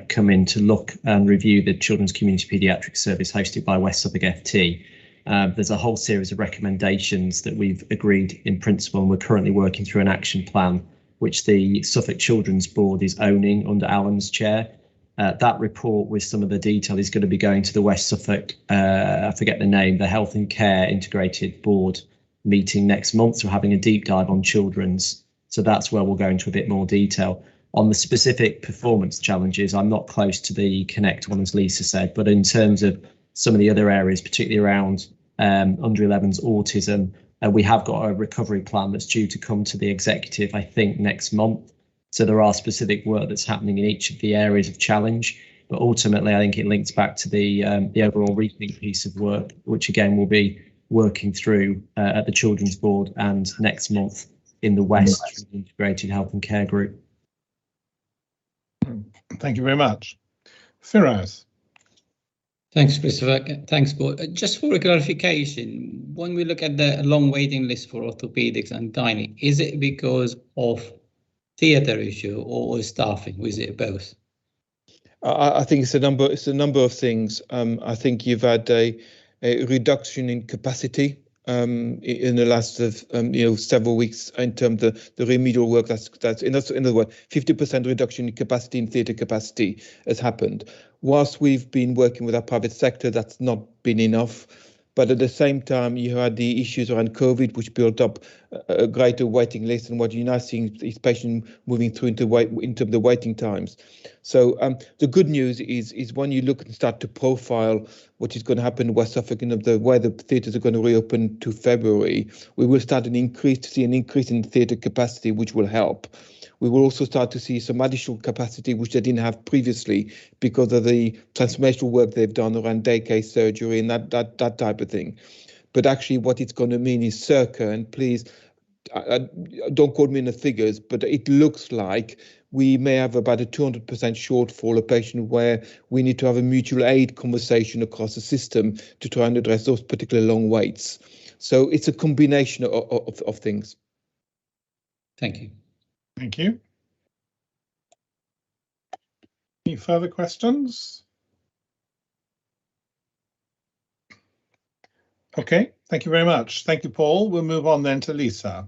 come in to look and review the Children's Community Paediatric Service hosted by West Suffolk FT. There's a whole series of recommendations that we've agreed in principle, and we're currently working through an action plan, which the Suffolk Children's Board is owning under Alan's chair. That report with some of the detail is going to be going to the West Suffolk, I forget the name, the Health and Care Integrated Board meeting next month. So we're having a deep dive on children's. So that's where we'll go into a bit more detail. On the specific performance challenges, I'm not close to the Connect one, as Lisa said, but in terms of some of the other areas, particularly around under 11s autism, we have got a recovery plan that's due to come to the executive, I think, next month. So there are specific work that's happening in each of the areas of challenge, but ultimately I think it links back to the overall Rethink piece of work, which again will be working through at the Children's Board and next month in the West Integrated Health and Care Group. Thank you very much. Firaz? Thanks, Christopher. Thanks, Paul. Just for a clarification, when we look at the long waiting list for orthopedics and gynae, is it because of theatre issue or staffing? Or is it both? I think it's a number of things. I think you've had a reduction in capacity in the last several weeks in terms of the remedial work that's in other words, 50% reduction in capacity in theatre capacity has happened. Whilst we've been working with our private sector, that's not been enough. But at the same time, you had the issues around COVID, which built up a greater waiting list, and what you're now seeing is patients moving through into the waiting times. So the good news is when you look and start to profile what is going to happen in West Suffolk and the way the theatres are going to reopen to February, we will start to see an increase in theatre capacity, which will help. We will also start to see some additional capacity, which they didn't have previously because of the transformational work they've done around day case surgery and that type of thing. But actually what it's going to mean is circa, and please don't quote me in the figures, but it looks like we may have about a 200% shortfall of patient where we need to have a mutual aid conversation across the system to try and address those particular long waits. So it's a combination of things. Thank you. Thank you. Any further questions? Okay, thank you very much. Thank you, Paul. We'll move on then to Lisa.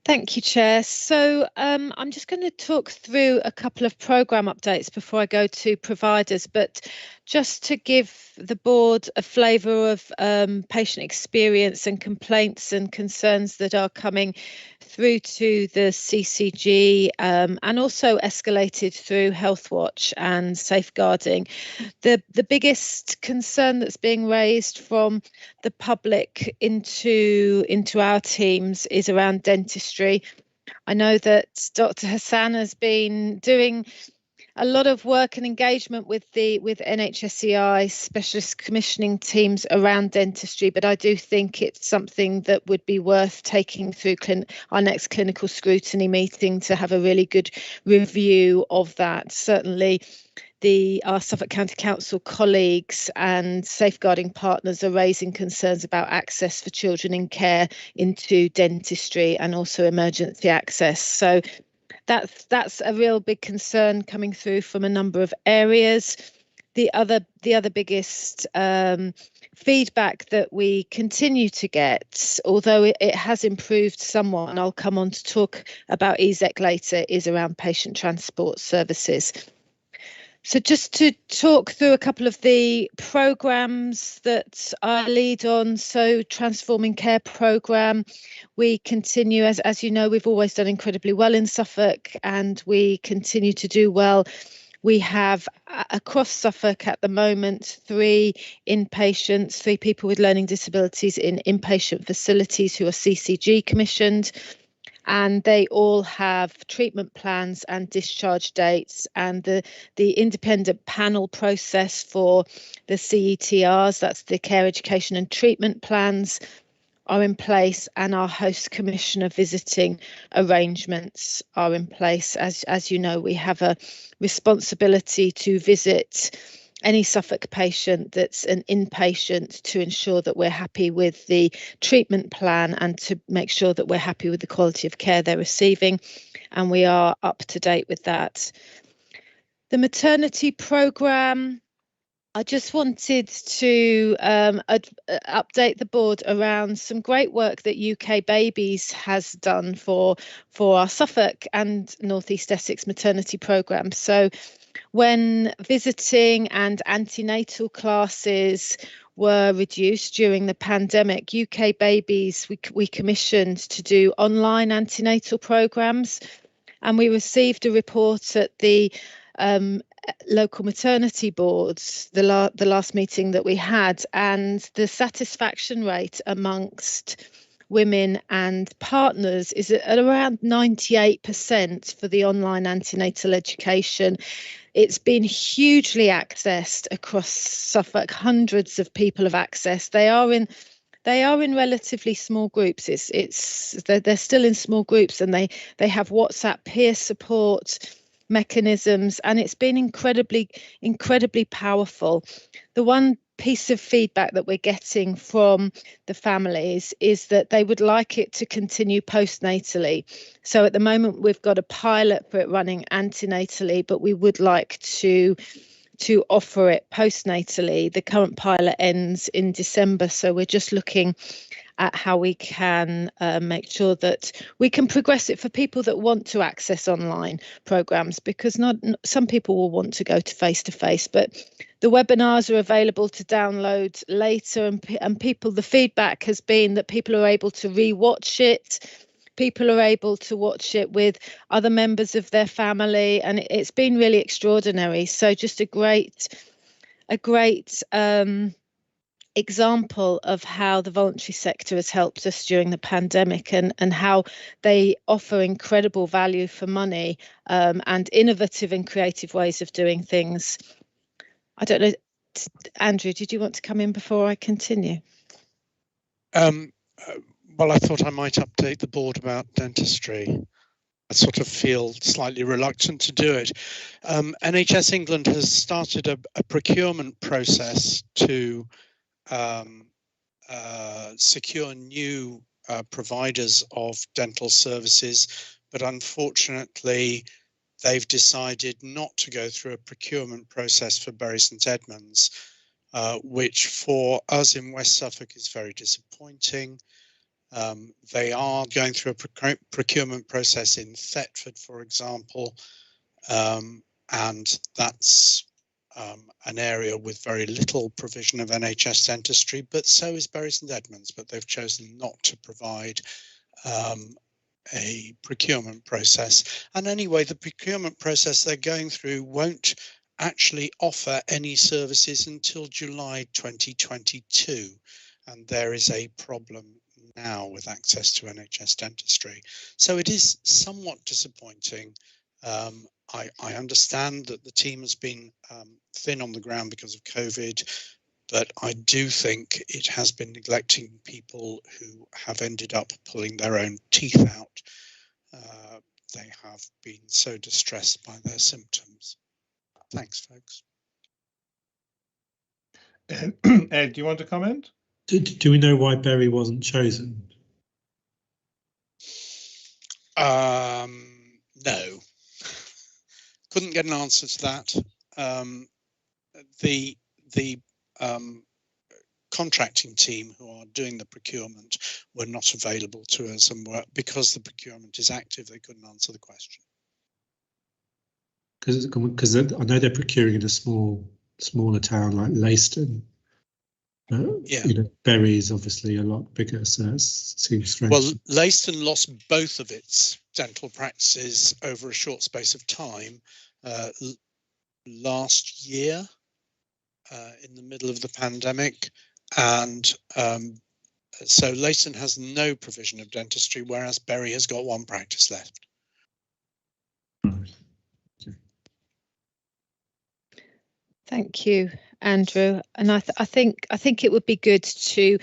Thank you, Chair. So I'm just going to talk through a couple of programme updates before I go to providers, but just to give the board a flavour of patient experience and complaints and concerns that are coming through to the CCG and also escalated through Healthwatch and safeguarding. The biggest concern that's being raised from the public into our teams is around dentistry. I know that Dr. Hassan has been doing a lot of work and engagement with NHSEI specialist commissioning teams around dentistry, but I do think it's something that would be worth taking through our next clinical scrutiny meeting to have a really good review of that. Certainly our Suffolk County Council colleagues and safeguarding partners are raising concerns about access for children in care into dentistry and also emergency access. So that's a real big concern coming through from a number of areas. the other biggest feedback that we continue to get, although it has improved somewhat, and I'll come on to talk about ESEC later, is around patient transport services. So just to talk through a couple of the programmes that I lead on. So Transforming Care programme, we continue, as you know, we've always done incredibly well in Suffolk, and we continue to do well. We have across Suffolk at the moment 3 inpatients, 3 people with learning disabilities in inpatient facilities who are CCG commissioned, and they all have treatment plans and discharge dates, and the independent panel process for the CETRs, that's the care, education and treatment plans, are in place, and our host commissioner visiting arrangements are in place. As you know, we have a responsibility to visit any Suffolk patient that's an inpatient to ensure that we're happy with the treatment plan and to make sure that we're happy with the quality of care they're receiving, and we are up to date with that. The maternity programme, I just wanted to update the board around some great work that UK Babies has done for our Suffolk and North East Essex maternity programme. So when visiting and antenatal classes were reduced during the pandemic, UK Babies, we commissioned to do online antenatal programmes, and we received a report at the local maternity boards, the last meeting that we had, and the satisfaction rate amongst women and partners is at around 98% for the online antenatal education. It's been hugely accessed across Suffolk. Hundreds of people have accessed. They are in relatively small groups. They're still in small groups, and they have WhatsApp peer support mechanisms, and it's been incredibly powerful. The one piece of feedback that we're getting from the families is that they would like it to continue postnatally. So at the moment we've got a pilot for it running antenatally, but we would like to offer it postnatally. The current pilot ends in December, so we're just looking at how we can make sure that we can progress it for people that want to access online programs, because some people will want to go to face-to-face, but the webinars are available to download later, and the feedback has been that people are able to re-watch it. People are able to watch it with other members of their family, and it's been really extraordinary. So just a great example of how the voluntary sector has helped us during the pandemic, and how they offer incredible value for money, and innovative and creative ways of doing things. I don't know, Andrew, did you want to come in before I continue? Well, I thought I might update the board about dentistry. I sort of feel slightly reluctant to do it. NHS England has started a procurement process to secure new providers of dental services, but unfortunately they've decided not to go through a procurement process for Bury St Edmunds, which for us in West Suffolk is very disappointing. They are going through a procurement process in Thetford, for example, and that's an area with very little provision of NHS dentistry, but so is Bury St Edmunds, but they've chosen not to provide a procurement process. And anyway, the procurement process they're going through won't actually offer any services until July 2022, and there is a problem now with access to NHS dentistry. So it is somewhat disappointing. I understand that the team has been thin on the ground because of COVID, but I do think it has been neglecting people who have ended up pulling their own teeth out. They have been so distressed by their symptoms. Thanks, folks. Ed, do you want to comment? Do we know why Bury wasn't chosen? No. Couldn't get an answer to that. the contracting team who are doing the procurement were not available to us, and because the procurement is active, they couldn't answer the question. Because I know they're procuring in a smaller town like Leiston. Yeah. You know, Bury is obviously a lot bigger, so it seems strange. Well, Leiston lost both of its dental practices over a short space of time last year in the middle of the pandemic, and so Leiston has no provision of dentistry, whereas Bury has got one practice left. Thank you, Andrew. And I think it would be good to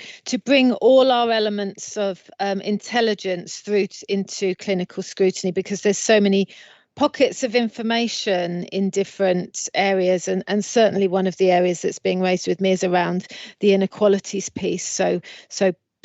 bring all our elements of intelligence through into clinical scrutiny, because there's so many pockets of information in different areas, and certainly one of the areas that's being raised with me is around the inequalities piece.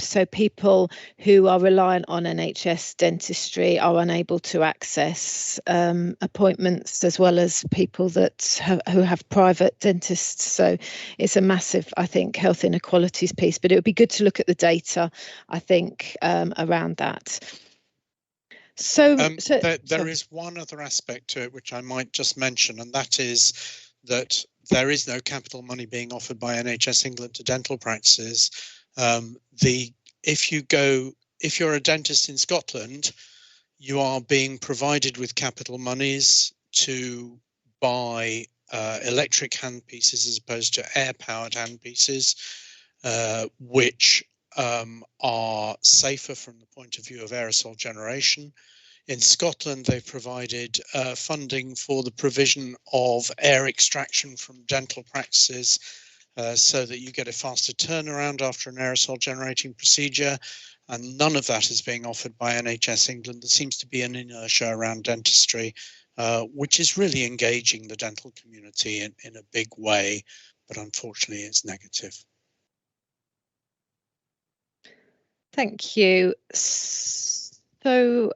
So people who are reliant on NHS dentistry are unable to access appointments, as well as people who have private dentists. So it's a massive, I think, health inequalities piece. But it would be good to look at the data, I think, around that. There is one other aspect to it which I might just mention, and that is that there is no capital money being offered by NHS England to dental practices. If you're a dentist in Scotland, you are being provided with capital monies to buy electric handpieces as opposed to air-powered handpieces, which are safer from the point of view of aerosol generation. In Scotland, they've provided funding for the provision of air extraction from dental practices, so that you get a faster turnaround after an aerosol generating procedure, and none of that is being offered by NHS England. There seems to be an inertia around dentistry, which is really engaging the dental community in a big way, but unfortunately it's negative. Thank you. So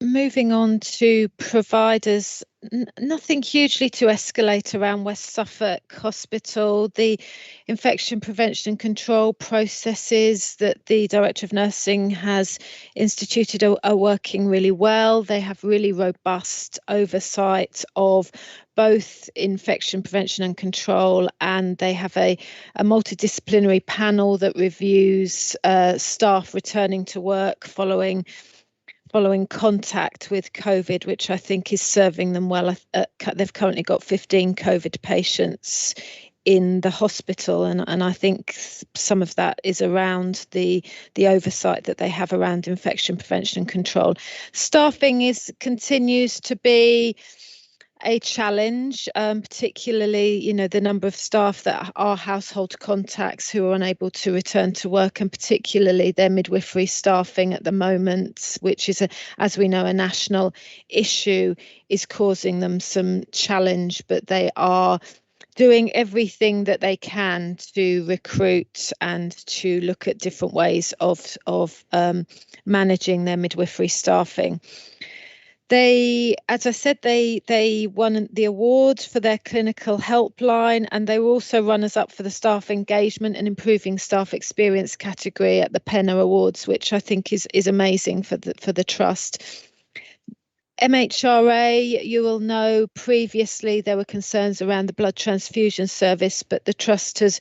moving on to providers, nothing hugely to escalate around West Suffolk Hospital. The infection prevention and control processes that the Director of Nursing has instituted are working really well. They have really robust oversight of both infection prevention and control, and they have a multidisciplinary panel that reviews staff returning to work following contact with COVID, which I think is serving them well. They've currently got 15 COVID patients in the hospital, and I think some of that is around the oversight that they have around infection prevention and control. Staffing continues to be a challenge, particularly, the number of staff that are household contacts who are unable to return to work, and particularly their midwifery staffing at the moment, which is, as we know, a national issue, is causing them some challenge, but they are doing everything that they can to recruit and to look at different ways of managing their midwifery staffing. They, as I said, they won the award for their clinical helpline, and they were also runners-up for the staff engagement and improving staff experience category at the Penna Awards, which I think is amazing for the trust. MHRA, you will know previously there were concerns around the blood transfusion service, but the trust has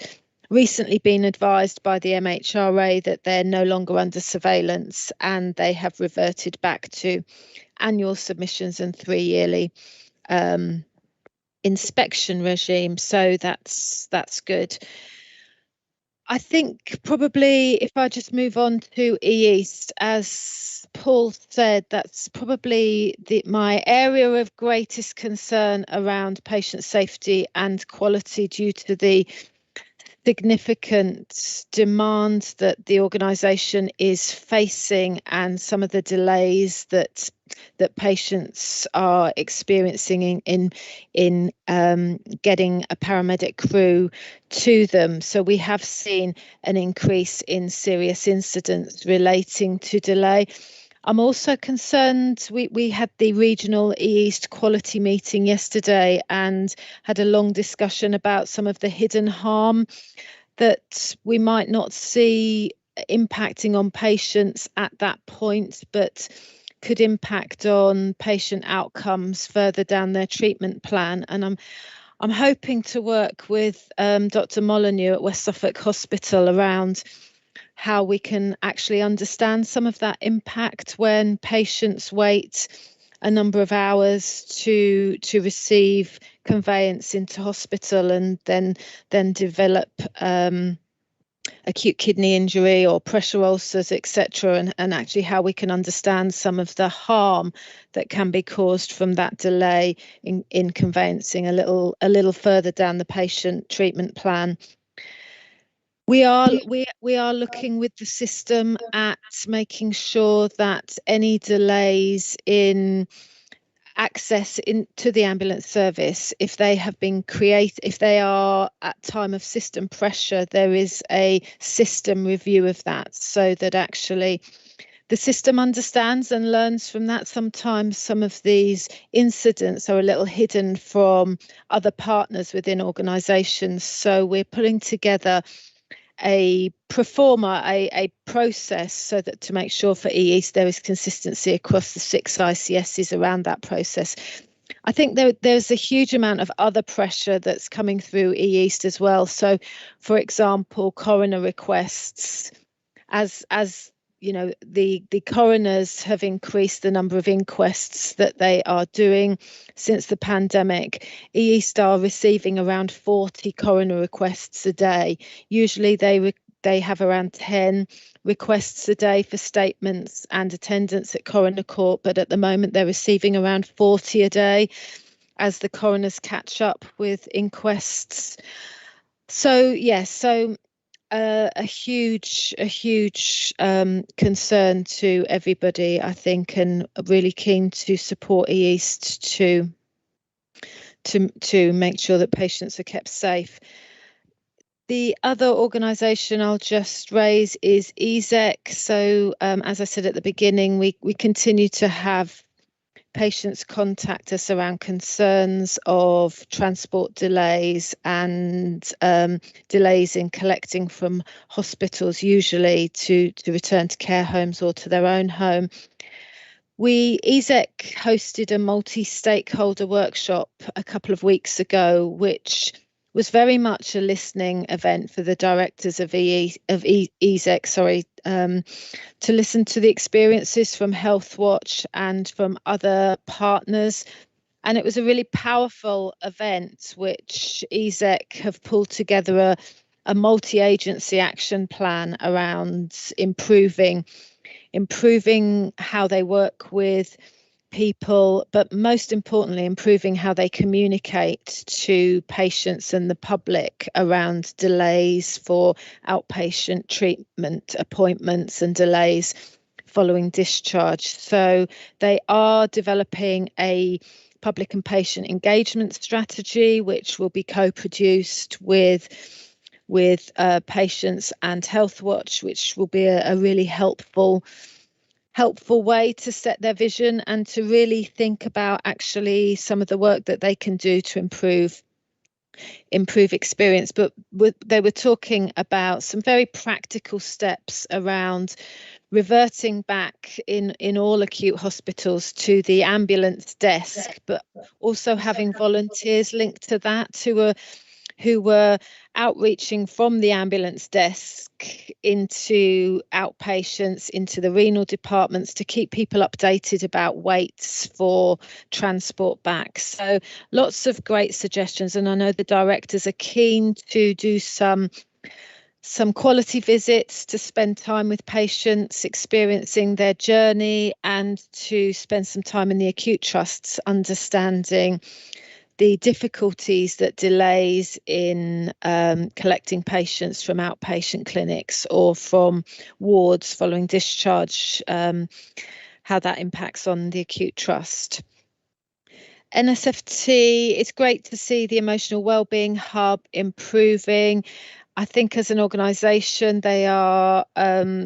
recently been advised by the MHRA that they're no longer under surveillance, and they have reverted back to annual submissions and 3-yearly inspection regime. So that's good. I think probably if I just move on to E-East, as Paul said, that's probably my area of greatest concern around patient safety and quality, due to the significant demand that the organisation is facing and some of the delays that patients are experiencing in getting a paramedic crew to them. So we have seen an increase in serious incidents relating to delay. I'm also concerned. We had the regional East quality meeting yesterday and had a long discussion about some of the hidden harm that we might not see impacting on patients at that point, but could impact on patient outcomes further down their treatment plan. And I'm hoping to work with Dr. Molyneux at West Suffolk Hospital around how we can actually understand some of that impact when patients wait a number of hours to receive conveyance into hospital and then develop acute kidney injury or pressure ulcers, etc., and actually how we can understand some of the harm that can be caused from that delay in conveyancing a little further down the patient treatment plan. We are looking with the system at making sure that any delays in access into the ambulance service, if they are at time of system pressure, there is a system review of that, so that actually the system understands and learns from that. Sometimes some of these incidents are a little hidden from other partners within organisations, so we're putting together a proforma, a process, so that to make sure for EEAST there is consistency across the 6 ICSs around that process. I think there's a huge amount of other pressure that's coming through EEAST as well. So, for example, coroner requests, as you know, the coroners have increased the number of inquests that they are doing since the pandemic. EEAST are receiving around 40 coroner requests a day. Usually they have around 10 requests a day for statements and attendance at coroner court, but at the moment they're receiving around 40 a day as the coroners catch up with inquests. So yes, a huge concern to everybody, I think, and really keen to support EEAST to make sure that patients are kept safe. The other organisation I'll just raise is ESEC. So as I said at the beginning, we continue to have patients contact us around concerns of transport delays and delays in collecting from hospitals, usually to return to care homes or to their own home. ESEC hosted a multi-stakeholder workshop a couple of weeks ago, which was very much a listening event for the directors of ESEC, to listen to the experiences from Healthwatch and from other partners. And it was a really powerful event, which ESEC have pulled together a multi-agency action plan around improving how they work with people, but most importantly, improving how they communicate to patients and the public around delays for outpatient treatment appointments and delays following discharge. So they are developing a public and patient engagement strategy, which will be co-produced with patients and Healthwatch, which will be a really helpful way to set their vision and to really think about actually some of the work that they can do to improve experience. But they were talking about some very practical steps around reverting back in all acute hospitals to the ambulance desk, but also having volunteers linked to that who were outreaching from the ambulance desk into outpatients, into the renal departments, to keep people updated about waits for transport back. So lots of great suggestions, and I know the directors are keen to do some quality visits, to spend time with patients experiencing their journey, and to spend some time in the acute trusts understanding the difficulties that delays in collecting patients from outpatient clinics or from wards following discharge, how that impacts on the acute trust. NSFT, it's great to see the emotional wellbeing hub improving. I think as an organisation, they are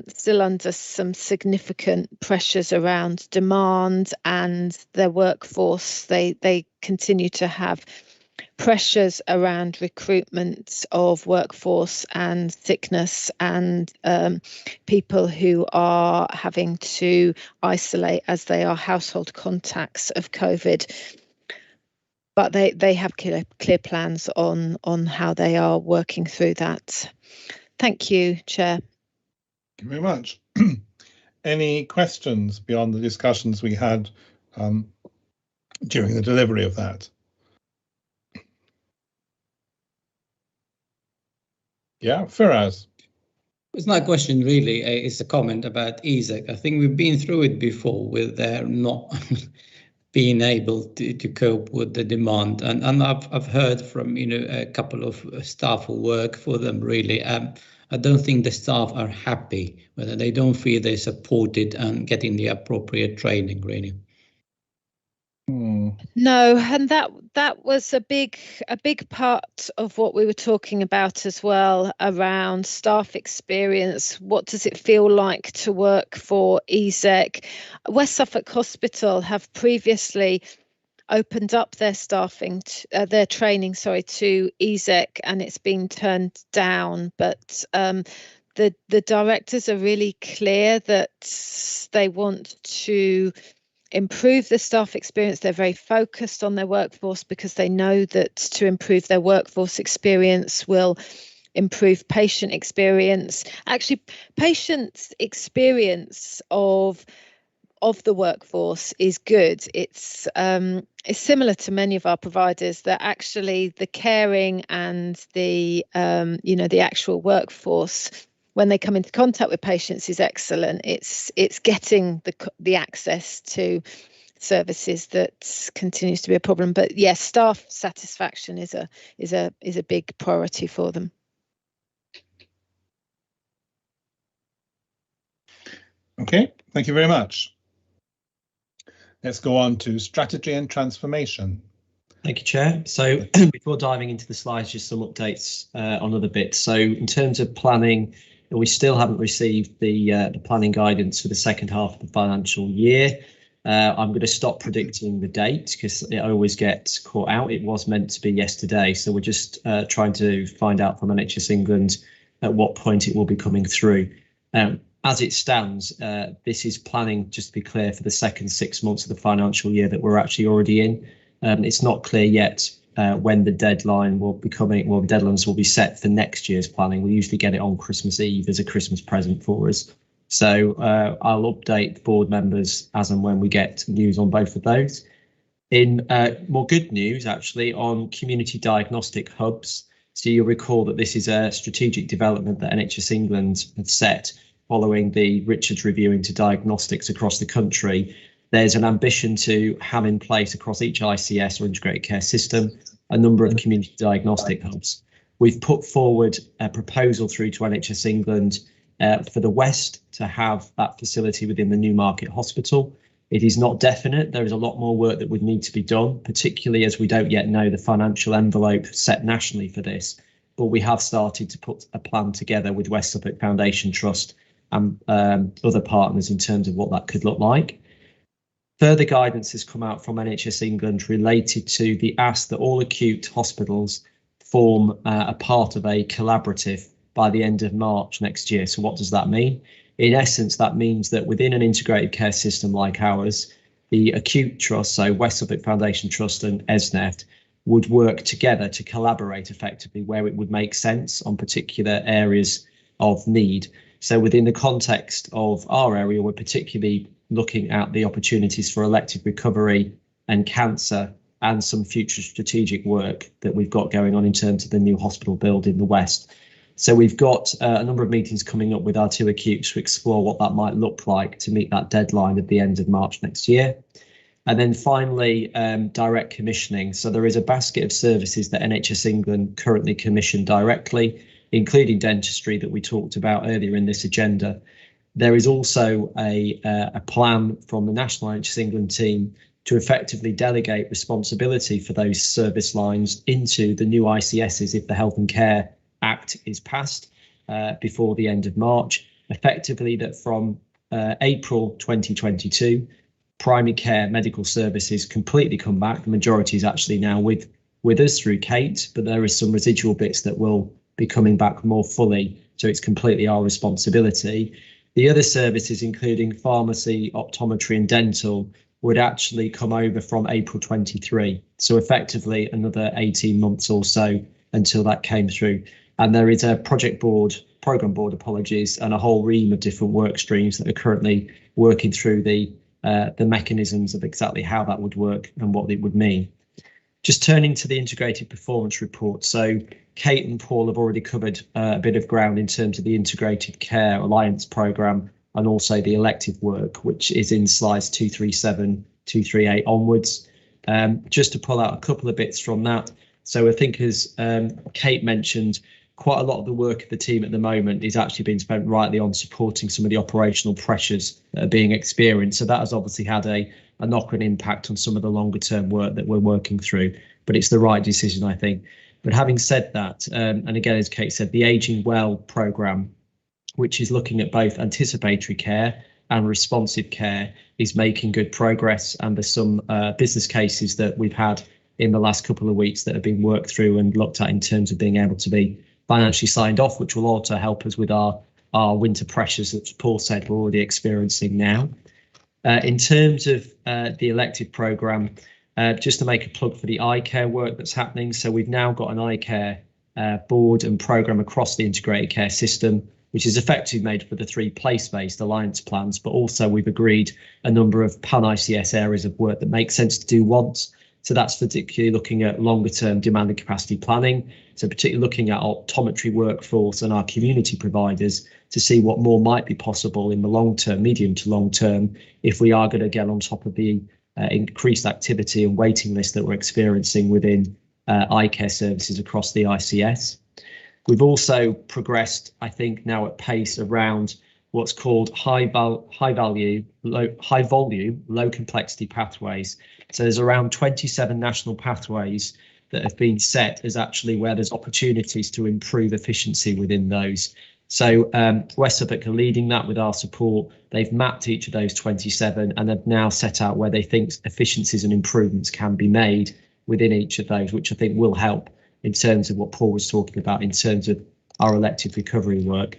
still under some significant pressures around demand and their workforce. They continue to have pressures around recruitment of workforce and sickness and people who are having to isolate as they are household contacts of COVID. But they have clear plans on how they are working through that. Thank you, Chair. Thank you very much. Any questions beyond the discussions we had during the delivery of that? Yeah, Firaz. It's not a question really, it's a comment about ESEC. I think we've been through it before with their not being able to cope with the demand, and I've heard from a couple of staff who work for them really. I don't think the staff are happy, whether they don't feel they're supported and getting the appropriate training really. No, and that was a big part of what we were talking about as well, around staff experience. What does it feel like to work for ESEC? West Suffolk Hospital have previously opened up their training to ESEC, and it's been turned down. But the directors are really clear that they want to improve the staff experience. They're very focused on their workforce because they know that to improve their workforce experience will improve patient experience. Actually, patients' experience of the workforce is good. It's similar to many of our providers, that actually the caring and the the actual workforce, when they come into contact with patients, is excellent. It's getting the access to services that continues to be a problem. But yes, staff satisfaction is a big priority for them. Okay, thank you very much. Let's go on to strategy and transformation. Thank you, Chair. So before diving into the slides, just some updates on other bits. So in terms of planning, we still haven't received the planning guidance for the second half of the financial year. I'm going to stop predicting the date because it always gets caught out. It was meant to be yesterday, so we're just trying to find out from NHS England at what point it will be coming through. As it stands, this is planning, just to be clear, for the second 6 months of the financial year that we're actually already in. It's not clear yet when the deadline will be coming. Well, the deadlines will be set for next year's planning. We usually get it on Christmas Eve as a Christmas present for us. So I'll update board members as and when we get news on both of those. In more good news, actually, on community diagnostic hubs. So you'll recall that this is a strategic development that NHS England have set following the Richards review into diagnostics across the country. There's an ambition to have in place across each ICS or integrated care system a number of community diagnostic hubs. We've put forward a proposal through to NHS England for the West to have that facility within the Newmarket Hospital. It is not definite. There is a lot more work that would need to be done, particularly as we don't yet know the financial envelope set nationally for this. But we have started to put a plan together with West Suffolk Foundation Trust and other partners in terms of what that could look like. Further guidance has come out from NHS England related to the ask that all acute hospitals form a part of a collaborative by the end of March next year. So what does that mean? In essence, that means that within an integrated care system like ours, the acute trust, so West Suffolk Foundation Trust and ESNEFT, would work together to collaborate effectively where it would make sense on particular areas of need. So within the context of our area, we're particularly looking at the opportunities for elective recovery and cancer and some future strategic work that we've got going on in terms of the new hospital build in the West. So we've got a number of meetings coming up with our two acutes to explore what that might look like to meet that deadline at the end of March next year. And then finally, direct commissioning. So there is a basket of services that NHS England currently commission directly, including dentistry that we talked about earlier in this agenda. There is also a plan from the National NHS England team to effectively delegate responsibility for those service lines into the new ICSs if the Health and Care Act Act is passed before the end of March, effectively that from April 2022, primary care medical services completely come back. The majority is actually now with us through Kate, but there is some residual bits that will be coming back more fully, so it's completely our responsibility. The other services, including pharmacy, optometry and dental, would actually come over from April 23, so effectively another 18 months or so until that came through. And there is a programme board, apologies, and a whole ream of different work streams that are currently working through the mechanisms of exactly how that would work and what it would mean. Just turning to the integrated performance report. So Kate and Paul have already covered a bit of ground in terms of the Integrated Care Alliance programme and also the elective work, which is in slides 237, 238 onwards. Just to pull out a couple of bits from that. So I think, as Kate mentioned, quite a lot of the work of the team at the moment is actually being spent rightly on supporting some of the operational pressures that are being experienced. So that has obviously had a knock-on impact on some of the longer term work that we're working through, but it's the right decision, I think. But having said that, and again, as Kate said, the Aging Well programme, which is looking at both anticipatory care and responsive care, is making good progress. And there's some business cases that we've had in the last couple of weeks that have been worked through and looked at in terms of being able to be financially signed off, which will also help us with our winter pressures that Paul said we're already experiencing now. In terms of the elective programme, just to make a plug for the eye care work that's happening. So we've now got an eye care board and programme across the integrated care system, which is effectively made for the 3 place-based alliance plans, but also we've agreed a number of pan-ICS areas of work that make sense to do once. So that's particularly looking at longer term demand and capacity planning. So particularly looking at optometry workforce and our community providers to see what more might be possible in the long term, medium to long term, if we are going to get on top of the increased activity and waiting list that we're experiencing within eye care services across the ICS. We've also progressed, I think, now at pace around what's called high volume, low complexity pathways. So there's around 27 national pathways that have been set as actually where there's opportunities to improve efficiency within those. So West Suffolk are leading that with our support. They've mapped each of those 27 and have now set out where they think efficiencies and improvements can be made within each of those, which I think will help in terms of what Paul was talking about in terms of our elective recovery work.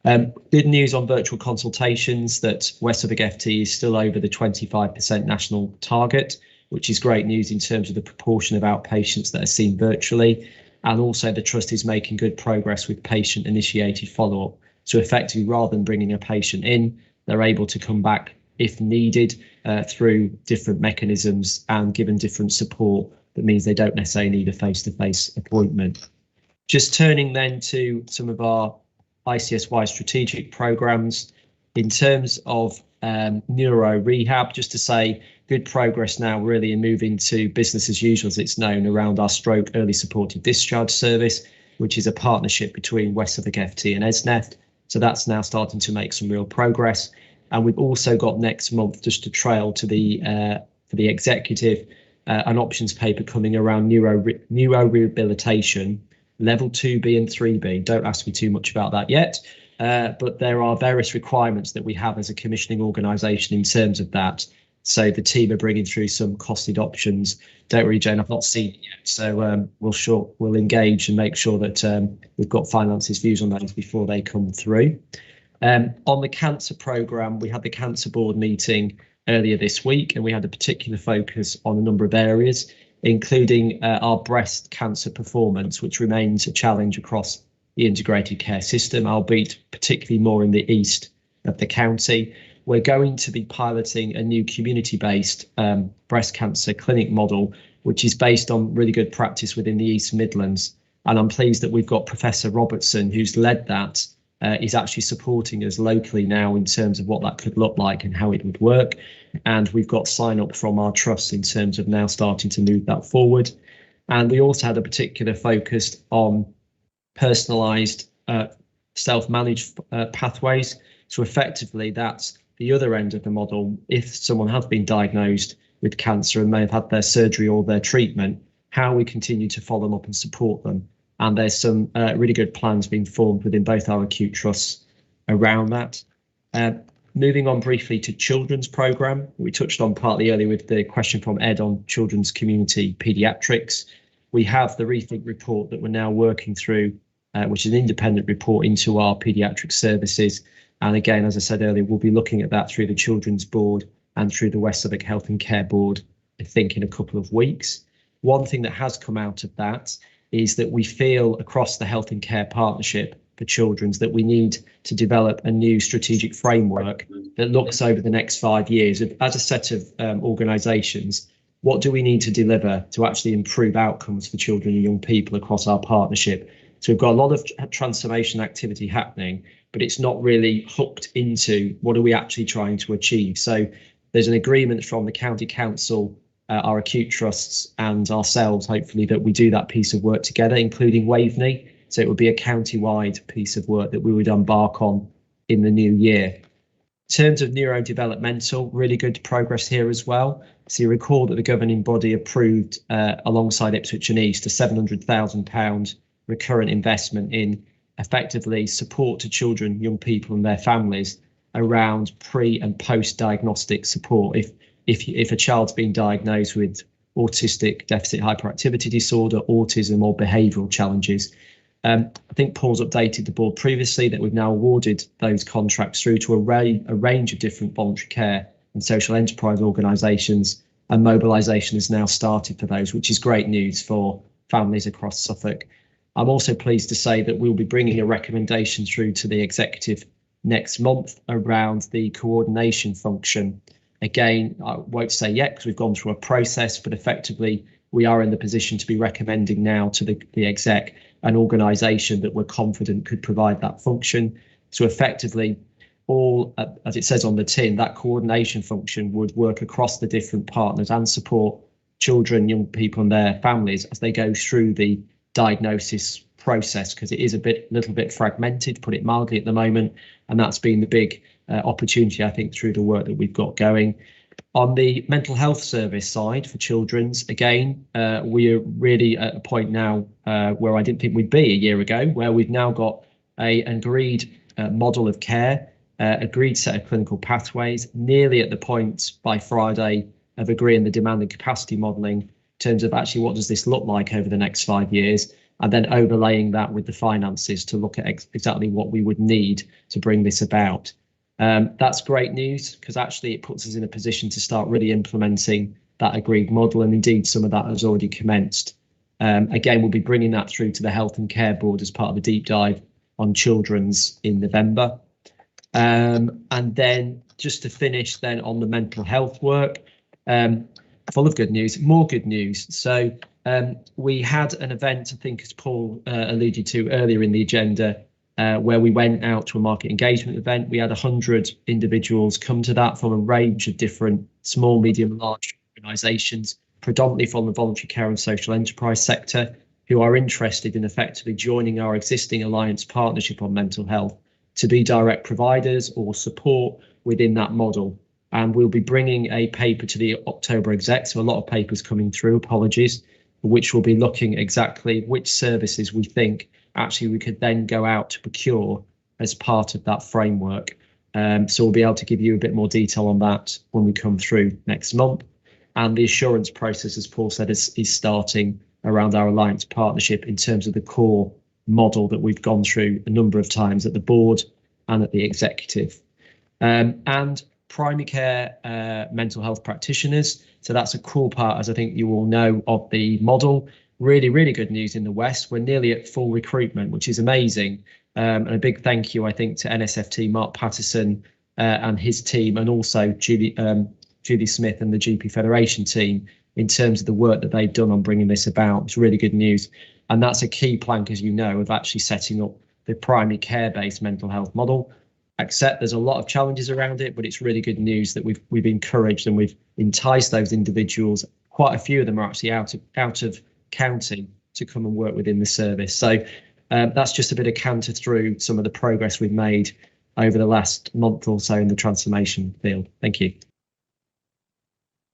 Good news on virtual consultations, that West Suffolk FT is still over the 25% national target, which is great news in terms of the proportion of outpatients that are seen virtually. And also the trust is making good progress with patient initiated follow-up. So effectively, rather than bringing a patient in, they're able to come back if needed through different mechanisms and given different support. That means they don't necessarily need a face-to-face appointment. Just turning then to some of our ICS-wide strategic programs. In terms of neuro rehab, just to say good progress now really in moving to business as usual, as it's known, around our stroke early supported discharge service, which is a partnership between West Suffolk FT and ESNEFT. So that's now starting to make some real progress. And we've also got next month, just to trail to the for the executive, an options paper coming around neuro rehabilitation, level 2B and 3B. Don't ask me too much about that yet, but there are various requirements that we have as a commissioning organisation in terms of that. So the team are bringing through some costed options. Don't worry, Jane, I've not seen it yet. So we'll engage and make sure that we've got finances views on those before they come through. On the cancer programme, we had the cancer board meeting earlier this week, and we had a particular focus on a number of areas, including our breast cancer performance, which remains a challenge across the integrated care system, albeit particularly more in the east of the county. We're going to be piloting a new community-based breast cancer clinic model, which is based on really good practice within the East Midlands. And I'm pleased that we've got Professor Robertson, who's led that, is actually supporting us locally now in terms of what that could look like and how it would work. And we've got sign up from our trusts in terms of now starting to move that forward. And we also had a particular focus on personalised self-managed pathways. So effectively, that's the other end of the model. If someone has been diagnosed with cancer and may have had their surgery or their treatment, how we continue to follow them up and support them. and there's some really good plans being formed within both our acute trusts around that. Moving on briefly to children's programme, we touched on partly earlier with the question from Ed on children's community paediatrics. We have the Rethink report that we're now working through, which is an independent report into our paediatric services. And again, as I said earlier, we'll be looking at that through the Children's Board and through the West Suffolk Health and Care Board, I think, in a couple of weeks. One thing that has come out of that is that we feel across the Health and Care Partnership for Children's that we need to develop a new strategic framework that looks over the next 5 years as a set of organisations. What do we need to deliver to actually improve outcomes for children and young people across our partnership? So we've got a lot of transformation activity happening, but it's not really hooked into what are we actually trying to achieve. So there's an agreement from the County Council, our acute trusts and ourselves, hopefully, that we do that piece of work together, including Waveney. So it would be a county-wide piece of work that we would embark on in the new year. In terms of neurodevelopmental, really good progress here as well. So you recall that the governing body approved, alongside Ipswich and East, a £700,000 recurrent investment in effectively support to children, young people and their families around pre and post diagnostic support. If a child's been diagnosed with autistic deficit hyperactivity disorder, autism or behavioural challenges. I think Paul's updated the board previously that we've now awarded those contracts through to a range of different voluntary care and social enterprise organisations, and mobilisation has now started for those, which is great news for families across Suffolk. I'm also pleased to say that we'll be bringing a recommendation through to the executive next month around the coordination function. Again, I won't say yet because we've gone through a process, but effectively we are in the position to be recommending now to the exec an organisation that we're confident could provide that function. So effectively, all, as it says on the tin, that coordination function would work across the different partners and support children, young people and their families as they go through the diagnosis process, because it is a little bit fragmented, to put it mildly, at the moment, and that's been the big opportunity, I think, through the work that we've got going. On the mental health service side for children's, again, we are really at a point now where I didn't think we'd be a year ago, where we've now got an agreed model of care, agreed set of clinical pathways, nearly at the point by Friday of agreeing the demand and capacity modelling in terms of actually what does this look like over the next 5 years, and then overlaying that with the finances to look at exactly what we would need to bring this about. That's great news, because actually it puts us in a position to start really implementing that agreed model, and indeed some of that has already commenced. Again, we'll be bringing that through to the Health and Care Board as part of the deep dive on children's in November. And then just to finish then on the mental health work, full of good news, more good news. So we had an event, I think as Paul alluded to earlier in the agenda, where we went out to a market engagement event. We had 100 individuals come to that from a range of different small, medium, large organisations, predominantly from the voluntary care and social enterprise sector, who are interested in effectively joining our existing alliance partnership on mental health to be direct providers or support within that model. And we'll be bringing a paper to the October exec, so a lot of papers coming through, apologies, which will be looking exactly which services we think actually we could then go out to procure as part of that framework. So we'll be able to give you a bit more detail on that when we come through next month. And the assurance process, as Paul said, is starting around our alliance partnership in terms of the core model that we've gone through a number of times at the board and at the executive. And primary care mental health practitioners. So that's a core part, as I think you all know, of the model. Really, really good news in the West. We're nearly at full recruitment, which is amazing. And a big thank you, I think, to NSFT, Mark Patterson and his team, and also Julie Smith and the GP Federation team in terms of the work that they've done on bringing this about. It's really good news. And that's a key plank, as you know, of actually setting up the primary care-based mental health model. Except there's a lot of challenges around it, but it's really good news that we've encouraged and we've enticed those individuals. Quite a few of them are actually out of county to come and work within the service. So that's just a bit of canter through some of the progress we've made over the last month or so in the transformation field. Thank you.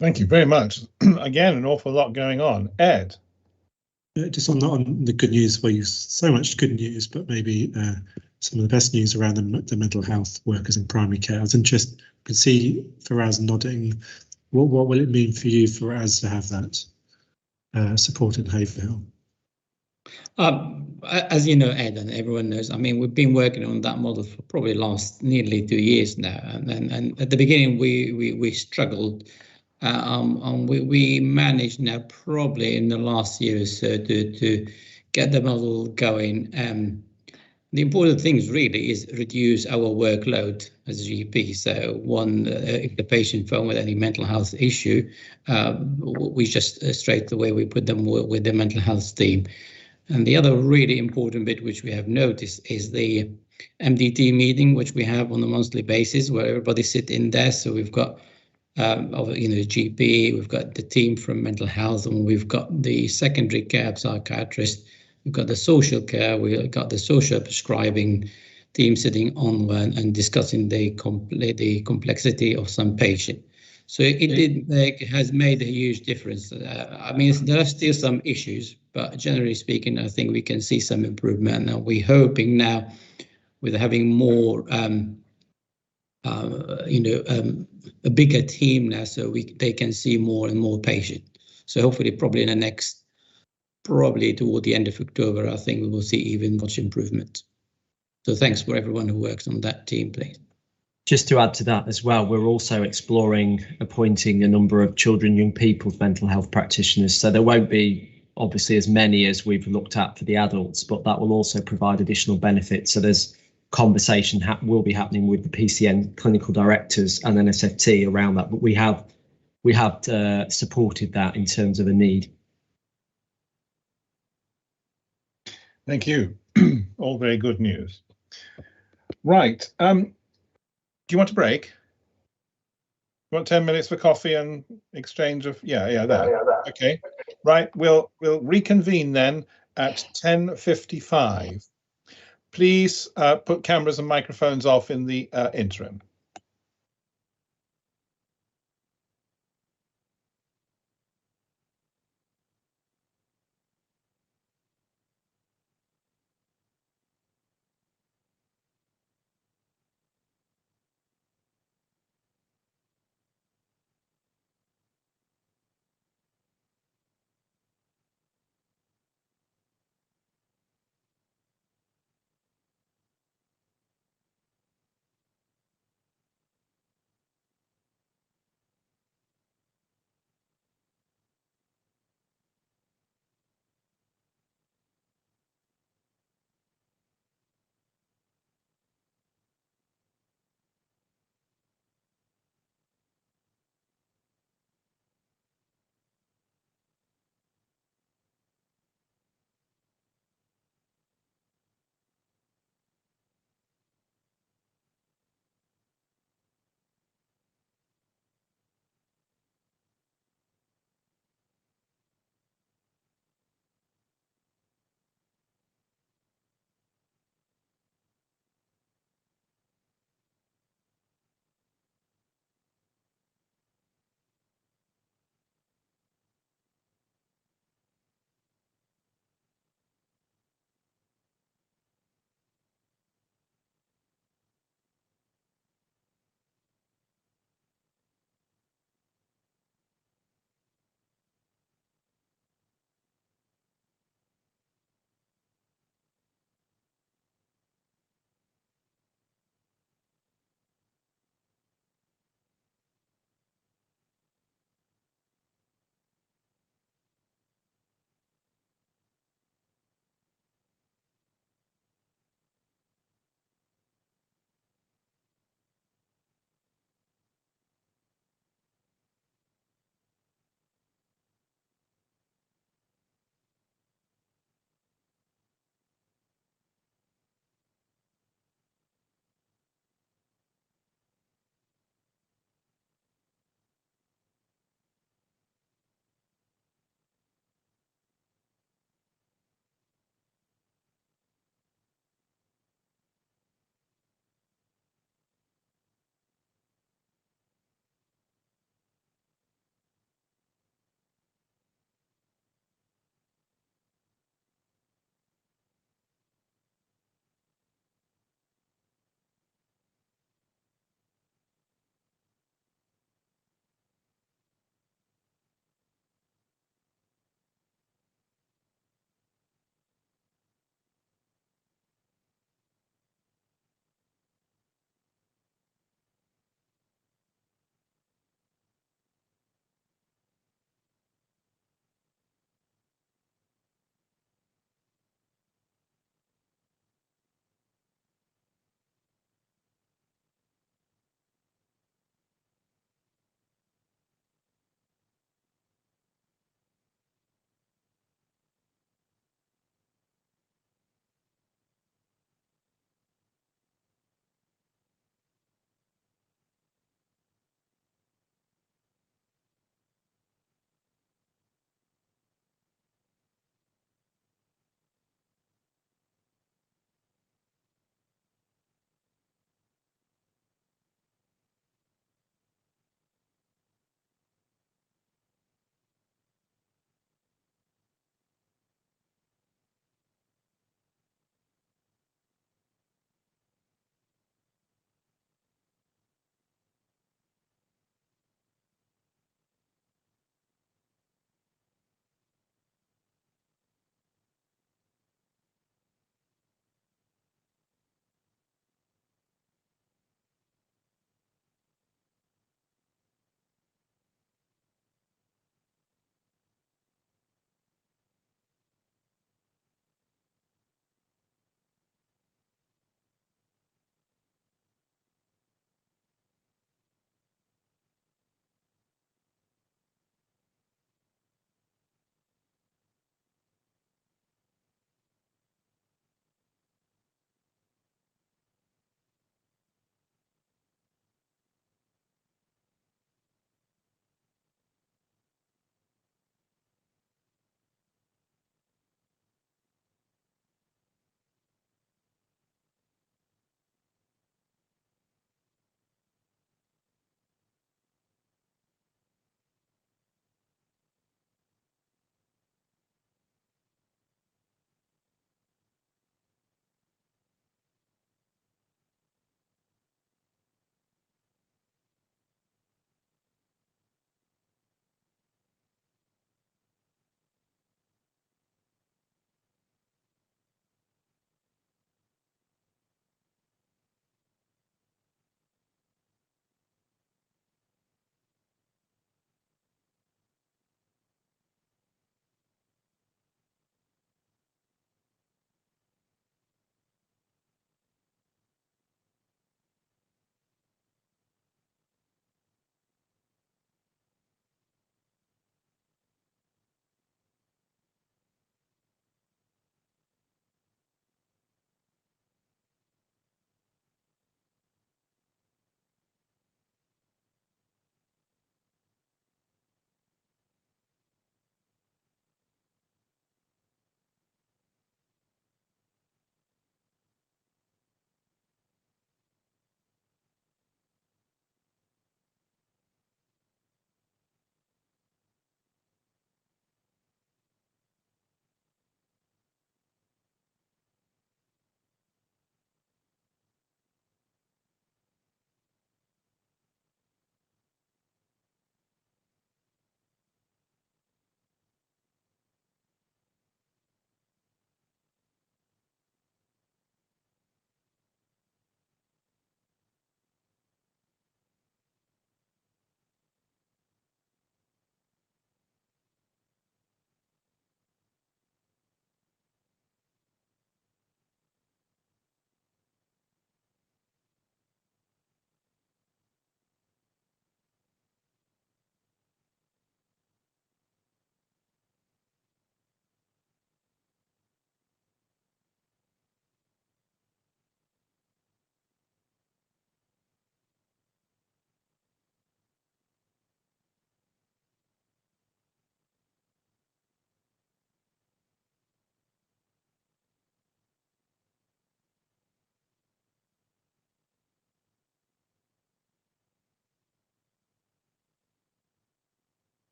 Thank you very much. Again, an awful lot going on. Ed. just on the good news, where you so much good news, but maybe some of the best news around the mental health workers in primary care. I was interested. I can see Faraz nodding. What will it mean for you, Faraz, to have that support in Haverhill? As you know, Ed, and everyone knows, I mean, we've been working on that model for probably last nearly 2 years now. And at the beginning, we struggled. We managed now probably in the last year or so to get the model going. The important things really is reduce our workload as a GP. So one, if the patient phone with any mental health issue, we just straight away we put them with the mental health team. And the other really important bit which we have noticed is the MDT meeting, which we have on a monthly basis, where everybody sit in there. So we've got GP, we've got the team from mental health, and we've got the secondary care psychiatrist, we've got the social care, we've got the social prescribing team sitting on one and discussing the complexity of some patient. So it has made a huge difference. I mean, there are still some issues, but generally speaking, I think we can see some improvement. And we're hoping now, with having more, a bigger team now, so they can see more and more patients. So hopefully, probably in the next, probably toward the end of October, I think we will see even much improvement. So thanks for everyone who works on that team, please. Just to add to that as well, we're also exploring appointing a number of children, young people's mental health practitioners. So there won't be obviously as many as we've looked at for the adults, but that will also provide additional benefits. So there's conversation will be happening with the PCN clinical directors and NSFT around that, but we have supported that in terms of a need. Thank you. All very good news. Right. Do you want a break? You want 10 minutes for coffee and exchange of that. Okay. Right. We'll reconvene then at 10:55. Please put cameras and microphones off in the interim.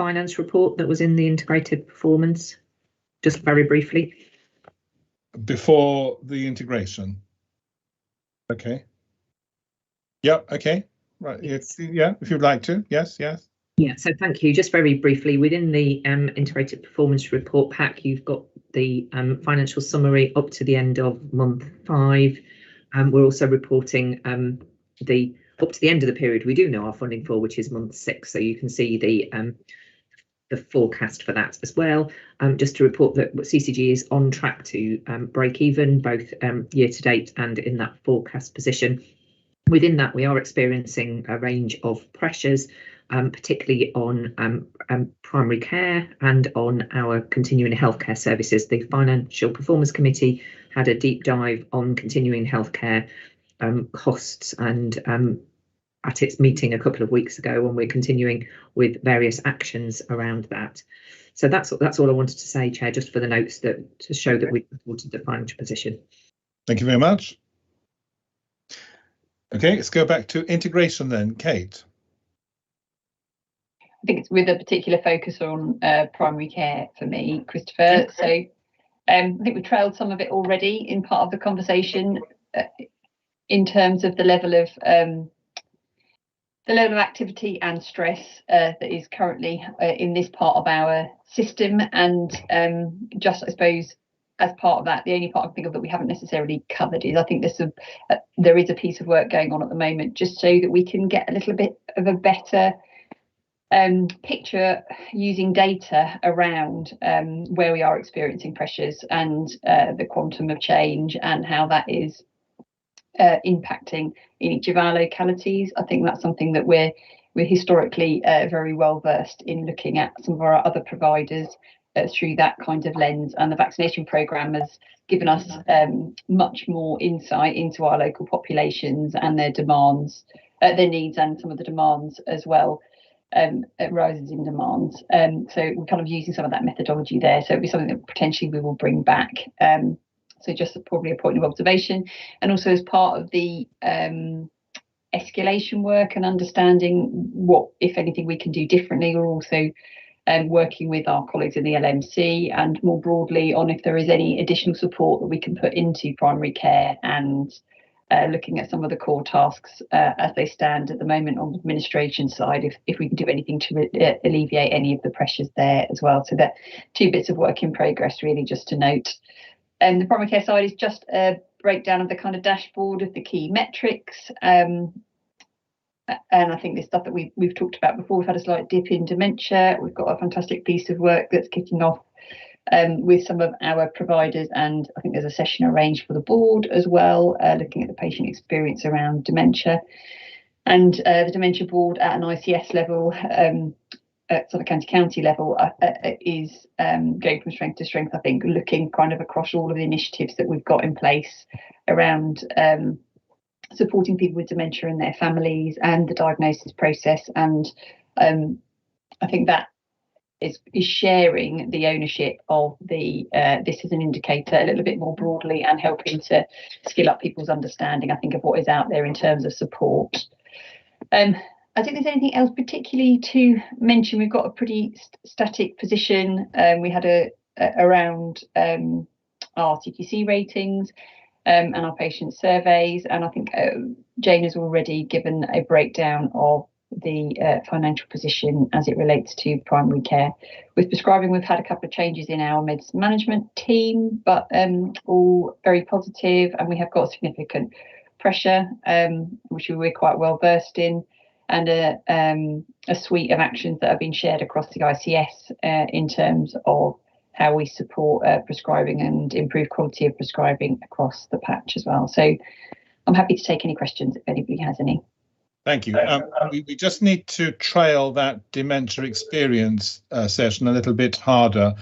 finance report that was in the integrated performance? Just very briefly. Before the integration. Okay. Yeah, okay. Right. It's, yeah, if you'd like to. Yes, yes. Yeah, so thank you. Just very briefly, within the integrated performance report pack, you've got the financial summary up to the end of month 5. We're also reporting the up to the end of the period we do know our funding for, which is month 6. So you can see the forecast for that as well. Just to report that CCG is on track to break even both year to date and in that forecast position. Within that, we are experiencing a range of pressures, particularly on primary care and on our continuing healthcare services. The Financial Performance Committee had a deep dive on continuing healthcare costs and at its meeting a couple of weeks ago, and we're continuing with various actions around that. So that's all I wanted to say, Chair, just for the notes that to show that we've reported the financial position. Thank you very much. Okay, let's go back to integration then, Kate. I think it's with a particular focus on primary care for me, Christopher. So I think we trailed some of it already in part of the conversation in terms of the level of activity and stress that is currently in this part of our system, and just I suppose as part of that, the only part I think of that we haven't necessarily covered is I think there is a piece of work going on at the moment just so that we can get a little bit of a better picture using data around where we are experiencing pressures and the quantum of change and how that is impacting in each of our localities. I think that's something that we're historically very well versed in looking at some of our other providers through that kind of lens, and the vaccination programme has given us much more insight into our local populations and their demands, their needs, and some of the demands as well, rises in demands. So we're kind of using some of that methodology there. So it'll be something that potentially we will bring back. So just probably a point of observation, and also as part of the escalation work and understanding what, if anything, we can do differently. We're also working with our colleagues in the LMC and more broadly on if there is any additional support that we can put into primary care, and looking at some of the core tasks as they stand at the moment on the administration side, if we can do anything to alleviate any of the pressures there as well. So that 2 bits of work in progress, really, just to note. And the primary care side is just a breakdown of the kind of dashboard of the key metrics. And I think this stuff that we've talked about before. We've had a slight dip in dementia. We've got a fantastic piece of work that's kicking off with some of our providers, and I think there's a session arranged for the board as well, looking at the patient experience around dementia. And the dementia board at an ICS level, at sort of county level, is going from strength to strength, I think, looking kind of across all of the initiatives that we've got in place around supporting people with dementia and their families and the diagnosis process. And I think that is sharing the ownership of the this is an indicator a little bit more broadly, and helping to skill up people's understanding, I think, of what is out there in terms of support. I think there's anything else particularly to mention. We've got a pretty static position. We had around our CQC ratings and our patient surveys, and I think Jane has already given a breakdown of the financial position as it relates to primary care. With prescribing, we've had a couple of changes in our medicine management team, but all very positive, and we have got significant pressure, which we're quite well versed in, and a suite of actions that have been shared across the ICS in terms of how we support prescribing and improve quality of prescribing across the patch as well. So I'm happy to take any questions if anybody has any. Thank you. We just need to trail that dementia experience session a little bit harder,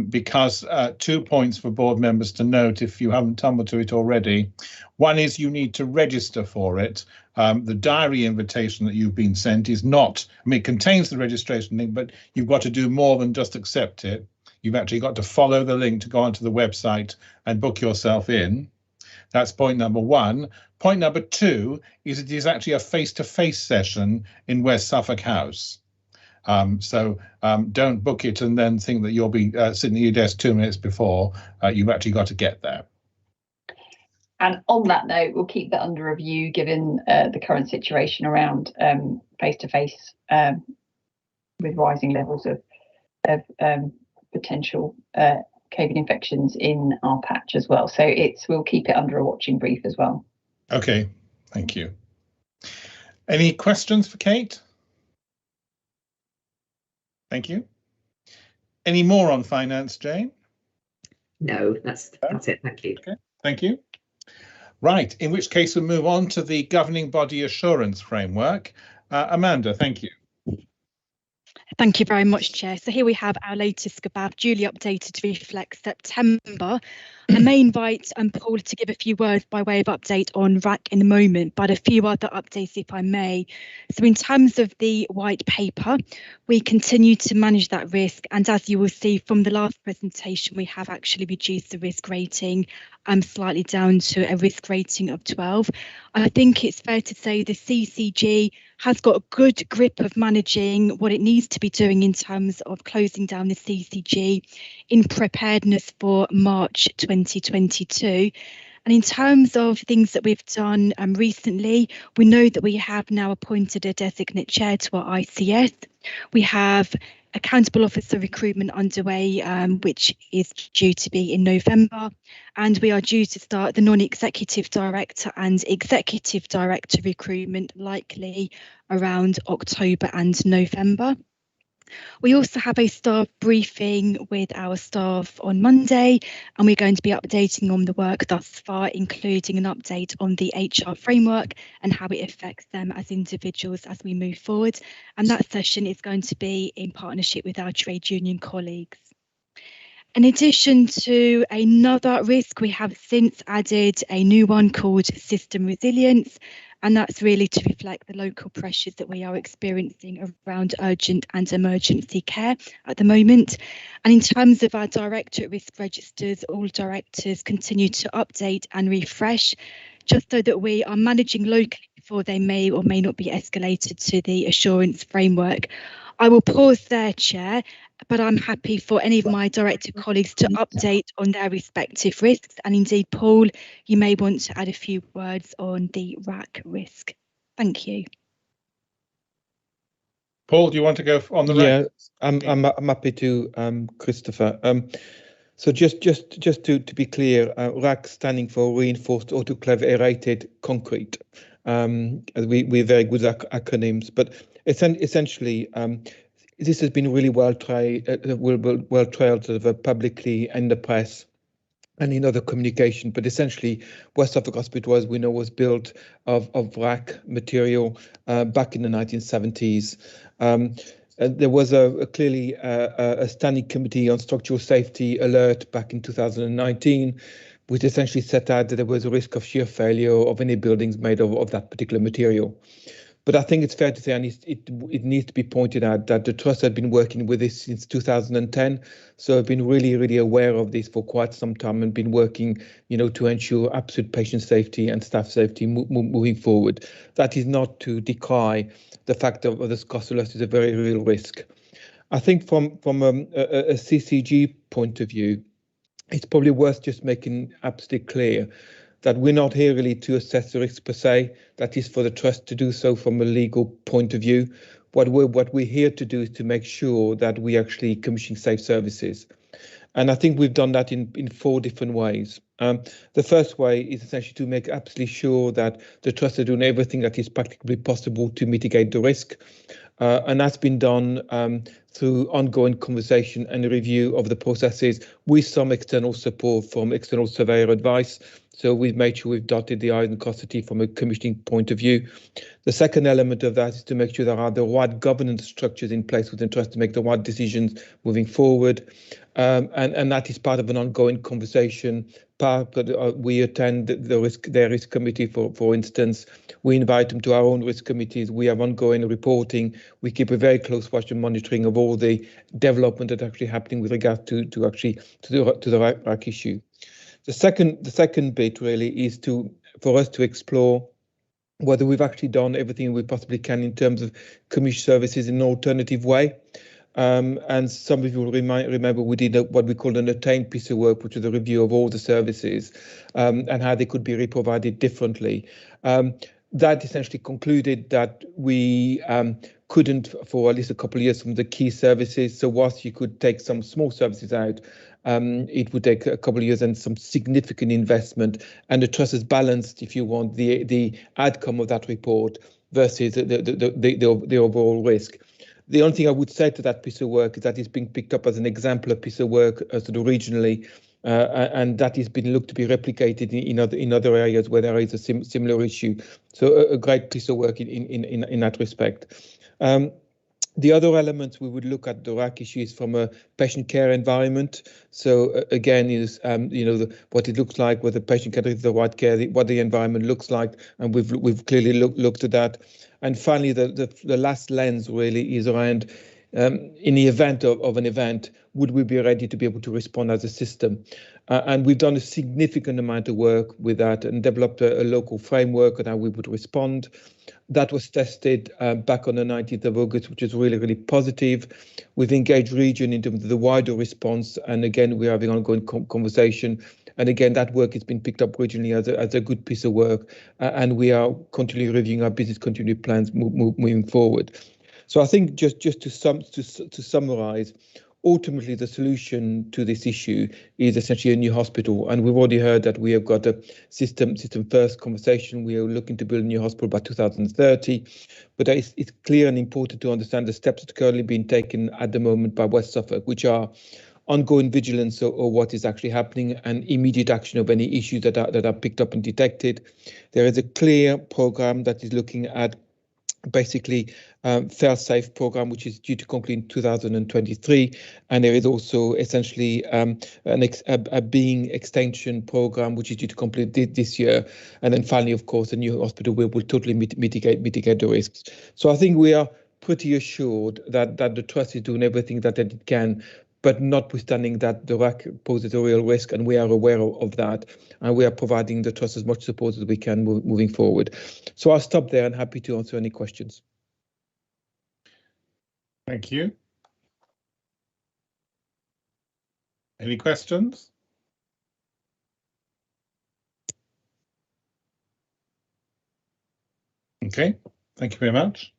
because 2 points for board members to note if you haven't tumbled to it already. One is you need to register for it. The diary invitation that you've been sent is not, I mean, it contains the registration link, but you've got to do more than just accept it. You've actually got to follow the link to go onto the website and book yourself in. That's point number 1. Point number 2 is it is actually a face-to-face session in West Suffolk House. So don't book it and then think that you'll be sitting at your desk 2 minutes before. You've actually got to get there. And on that note, we'll keep that under review given the current situation around face-to-face with rising levels of potential COVID infections in our patch as well. So we'll keep it under a watching brief as well. Okay, thank you. Any questions for Kate? Thank you. Any more on finance, Jane? No, that's it. Thank you. Okay, thank you. Right, in which case we'll move on to the governing body assurance framework. Amanda, thank you. Thank you very much, Chair. So here we have our latest GBAB, duly updated to reflect September. I may invite Paul to give a few words by way of update on RAC in a moment, but a few other updates if I may. So in terms of the white paper, we continue to manage that risk. And as you will see from the last presentation, we have actually reduced the risk rating slightly down to a risk rating of 12. I think it's fair to say the CCG has got a good grip of managing what it needs to be doing in terms of closing down the CCG in preparedness for March 2022. And in terms of things that we've done recently, we know that we have now appointed a designate chair to our ICS. We have accountable officer recruitment underway, which is due to be in November. And we are due to start the non-executive director and executive director recruitment likely around October and November. We also have a staff briefing with our staff on Monday, and we're going to be updating on the work thus far, including an update on the HR framework and how it affects them as individuals as we move forward. And that session is going to be in partnership with our trade union colleagues. In addition to another risk, we have since added a new one called system resilience, and that's really to reflect the local pressures that we are experiencing around urgent and emergency care at the moment. And in terms of our directorate risk registers, all directors continue to update and refresh, just so that we are managing locally before they may or may not be escalated to the assurance framework. I will pause there, Chair, but I'm happy for any of my director colleagues to update on their respective risks. And indeed, Paul, you may want to add a few words on the RAC risk. Thank you. Paul, do you want to go on the RAC? I'm happy to, Christopher. So just to be clear, RAC standing for Reinforced Autoclave Aerated Concrete. We're very good at acronyms, but essentially, this has been really well trailed sort of publicly in the press and in other communication. But essentially, West Suffolk Hospital, as we know, was built of RAC material back in the 1970s. There was clearly a standing committee on structural safety alert back in 2019, which essentially set out that there was a risk of shear failure of any buildings made of that particular material. But I think it's fair to say, and it needs to be pointed out, that the Trust had been working with this since 2010. So I've been really aware of this for quite some time and been working, to ensure absolute patient safety and staff safety moving forward. That is not to decry the fact that this cost loss is a very real risk. I think from a CCG point of view, it's probably worth just making absolutely clear that we're not here really to assess the risk per se. That is for the Trust to do so from a legal point of view. What we're here to do is to make sure that we actually commission safe services. And I think we've done that in 4 different ways. The first way is essentially to make absolutely sure that the Trust are doing everything that is practically possible to mitigate the risk. And that's been done through ongoing conversation and review of the processes with some external support from external surveyor advice. So we've made sure we've dotted the I's and crossed the T's from a commissioning point of view. The second element of that is to make sure there are the right governance structures in place within Trust to make the right decisions moving forward. And that is part of an ongoing conversation. We attend their risk committee, for instance. We invite them to our own risk committees. We have ongoing reporting. We keep a very close watch and monitoring of all the development that's actually happening with regard to the RAC issue. The second bit really is for us to explore whether we've actually done everything we possibly can in terms of community services in an alternative way. And some of you will remember we did what we called an attained piece of work, which was a review of all the services and how they could be reprovided differently. That essentially concluded that we couldn't, for at least a couple of years, some of the key services. So whilst you could take some small services out, it would take a couple of years and some significant investment. And the trust is balanced, if you want, the outcome of that report versus the overall risk. The only thing I would say to that piece of work is that it's being picked up as an exemplar piece of work sort of regionally, and that is being looked to be replicated in other areas where there is a similar issue. So a great piece of work in that respect. The other elements we would look at the RAC issues from a patient care environment. So again, is what it looks like, whether patient care is the right care, what the environment looks like, and we've clearly looked at that. And finally, the last lens really is around in the event of an event, would we be ready to be able to respond as a system? And we've done a significant amount of work with that and developed a local framework on how we would respond. That was tested back on the 19th of August, which is really, really positive. We've engaged region in terms of the wider response. And again, we're having ongoing conversation. And again, that work has been picked up regionally as a good piece of work. And we are continually reviewing our business continuity plans moving forward. So I think just to summarize, ultimately, the solution to this issue is essentially a new hospital. And we've already heard that we have got a system first conversation. We are looking to build a new hospital by 2030. But it's clear and important to understand the steps that are currently being taken at the moment by West Suffolk, which are ongoing vigilance or what is actually happening and immediate action of any issues that are picked up and detected. There is a clear programme that is looking at basically fail-safe program, which is due to conclude in 2023, and there is also essentially a being extension program, which is due to complete this year, and then finally, of course, a new hospital will totally mitigate the risks. So I think we are pretty assured that the trust is doing everything that it can, but notwithstanding that the RAC poses a real risk, and we are aware of that, and we are providing the trust as much support as we can moving forward. So I'll stop there and happy to answer any questions. Thank you. Any questions? Okay, thank you very much.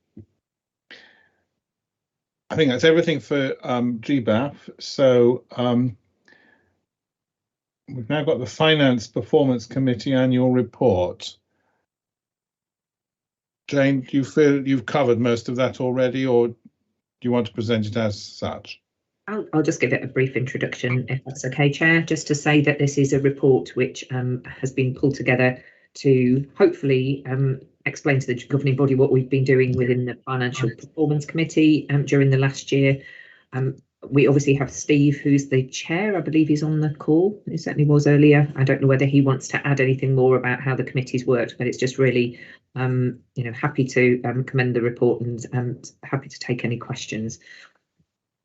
I think that's everything for GBAF. So we've now got the Finance Performance Committee annual report. Jane, do you feel you've covered most of that already, or do you want to present it as such? I'll just give it a brief introduction, if that's okay, Chair, just to say that this is a report which has been pulled together to hopefully explain to the governing body what we've been doing within the Financial Performance Committee during the last year. We obviously have Steve, who's the chair. I believe he's on the call. He certainly was earlier. I don't know whether he wants to add anything more about how the committee's worked, but it's just really, happy to commend the report and happy to take any questions.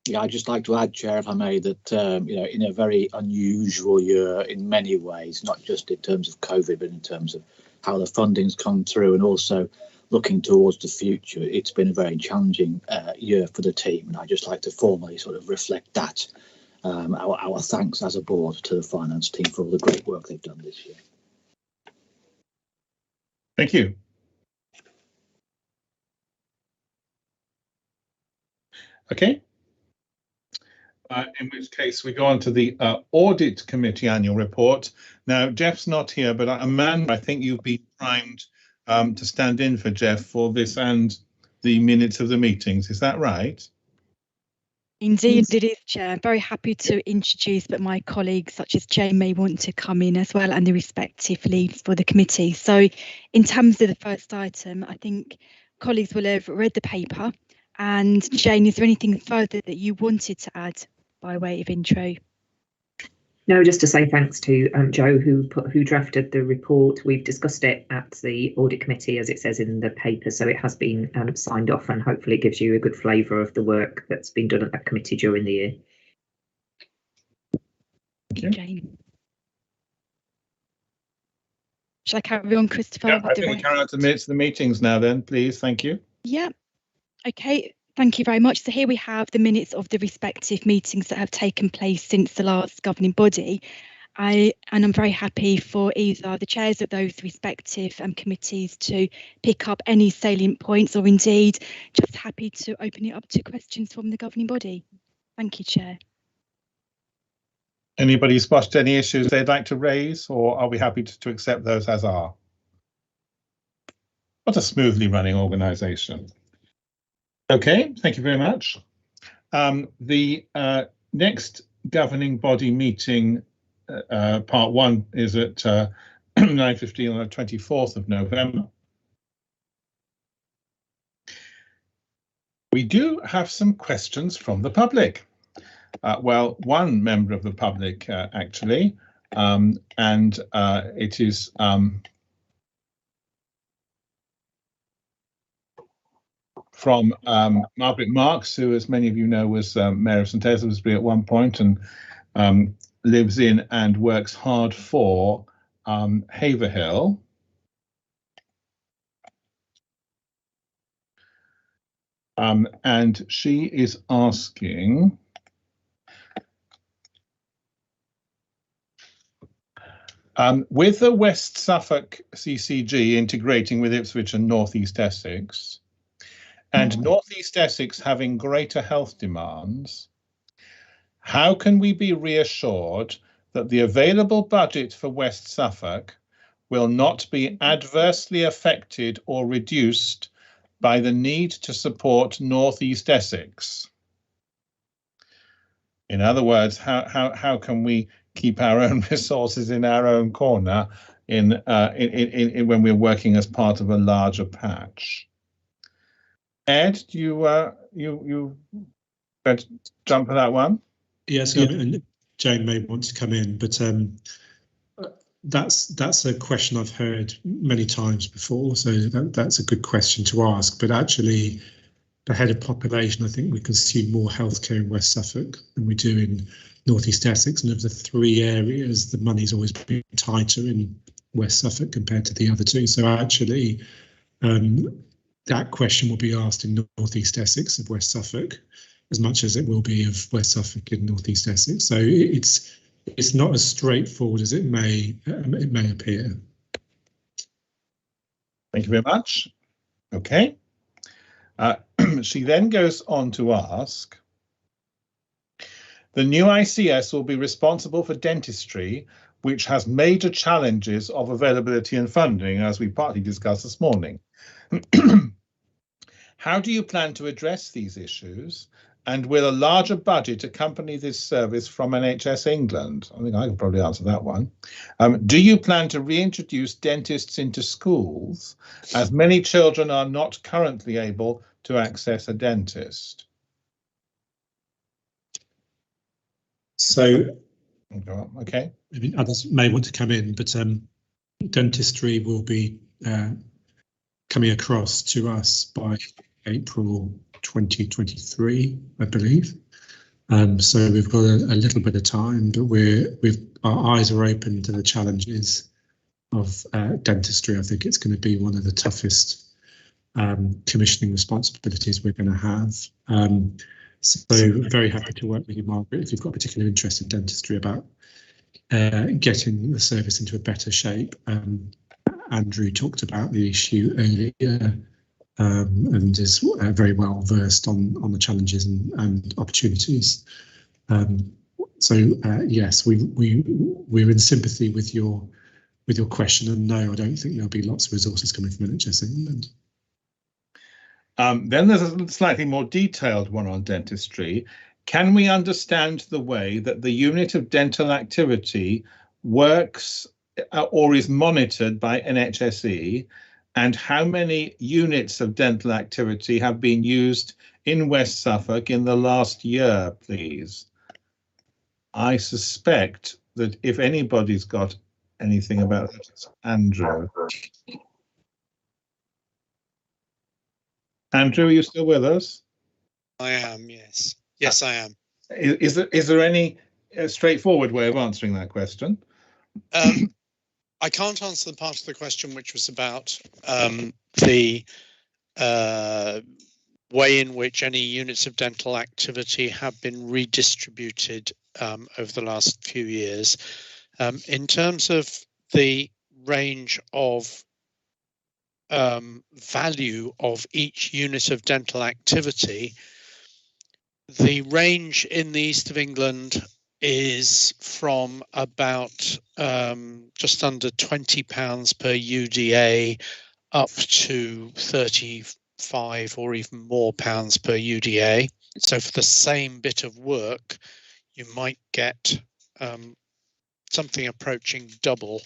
Yeah, I'd just like to add, Chair, if I may, that in a very unusual year in many ways, not just in terms of COVID, but in terms of how the funding's come through and also looking towards the future, it's been a very challenging year for the team, and I'd just like to formally sort of reflect that, our thanks as a board to the finance team for all the great work they've done this year. Thank you. Okay. In which case we go on to the Audit Committee annual report. Now, Jeff's not here, but Amanda, I think you've been primed to stand in for Jeff for this and the minutes of the meetings. Is that right? Indeed, it is, Chair. Very happy to introduce, but my colleagues such as Jane may want to come in as well, and the respective leads for the committee. So in terms of the first item, I think colleagues will have read the paper. And Jane, is there anything further that you wanted to add by way of intro? No, just to say thanks to Joe, who drafted the report. We've discussed it at the audit committee, as it says in the paper, so it has been signed off, and hopefully it gives you a good flavour of the work that's been done at that committee during the year. Thank you. Jane. Shall I carry on, Christopher? Yeah, I think we carry out the minutes of the meetings now then, please. Thank you. Yeah. Okay. Thank you very much. So here we have the minutes of the respective meetings that have taken place since the last governing body. I'm very happy for either the chairs of those respective committees to pick up any salient points, or indeed just happy to open it up to questions from the governing body. Thank you, Chair. Anybody spotted any issues they'd like to raise, or are we happy to accept those as are? What a smoothly running organisation. Okay, thank you very much. The next governing body meeting, part one, is at 9:15 on the 24th of November. We do have some questions from the public. Well, one member of the public, actually, and it is from Margaret Marks, who, as many of you know, was Mayor of St Aylesbury at one point, and lives in and works hard for Haverhill. And she is asking, with the West Suffolk CCG integrating with Ipswich and North East Essex, and North East Essex having greater health demands, how can we be reassured that the available budget for West Suffolk will not be adversely affected or reduced by the need to support North East Essex? In other words, how can we keep our own resources in our own corner in when we're working as part of a larger patch? Ed, do you better jump for that one? Yes, yeah. And Jane may want to come in, but that's a question I've heard many times before, so that's a good question to ask. But actually, per head of population, I think we consume more healthcare in West Suffolk than we do in North East Essex, and of the three areas, the money's always been tighter in West Suffolk compared to the other two. So actually, that question will be asked in North East Essex of West Suffolk as much as it will be of West Suffolk in North East Essex. So it's not as straightforward as it may appear. Thank you very much. Okay. She then goes on to ask, the new ICS will be responsible for dentistry, which has major challenges of availability and funding, as we partly discussed this morning. How do you plan to address these issues, and will a larger budget accompany this service from NHS England? I think I can probably answer that one. Do you plan to reintroduce dentists into schools, as many children are not currently able to access a dentist? So, okay. I mean, others may want to come in, but dentistry will be coming across to us by April 2023, I believe. So we've got a little bit of time, but our eyes are open to the challenges of dentistry. I think it's going to be one of the toughest commissioning responsibilities we're going to have. So very happy to work with you, Margaret, if you've got a particular interest in dentistry about getting the service into a better shape. Andrew talked about the issue earlier and is very well versed on the challenges and opportunities. So yes, we're in sympathy with your question, and no, I don't think there'll be lots of resources coming from NHS England. Then there's a slightly more detailed one on dentistry. Can we understand the way that the unit of dental activity works or is monitored by NHSE, and how many units of dental activity have been used in West Suffolk in the last year, please? I suspect that if anybody's got anything about that, it's Andrew. Andrew, are you still with us? I am, yes. Yes, I am. Is there any straightforward way of answering that question? I can't answer the part of the question which was about the way in which any units of dental activity have been redistributed over the last few years. In terms of the range of value of each unit of dental activity, the range in the east of England is from about just under £20 per UDA up to 35 or even more pounds per UDA. So for the same bit of work, you might get something approaching double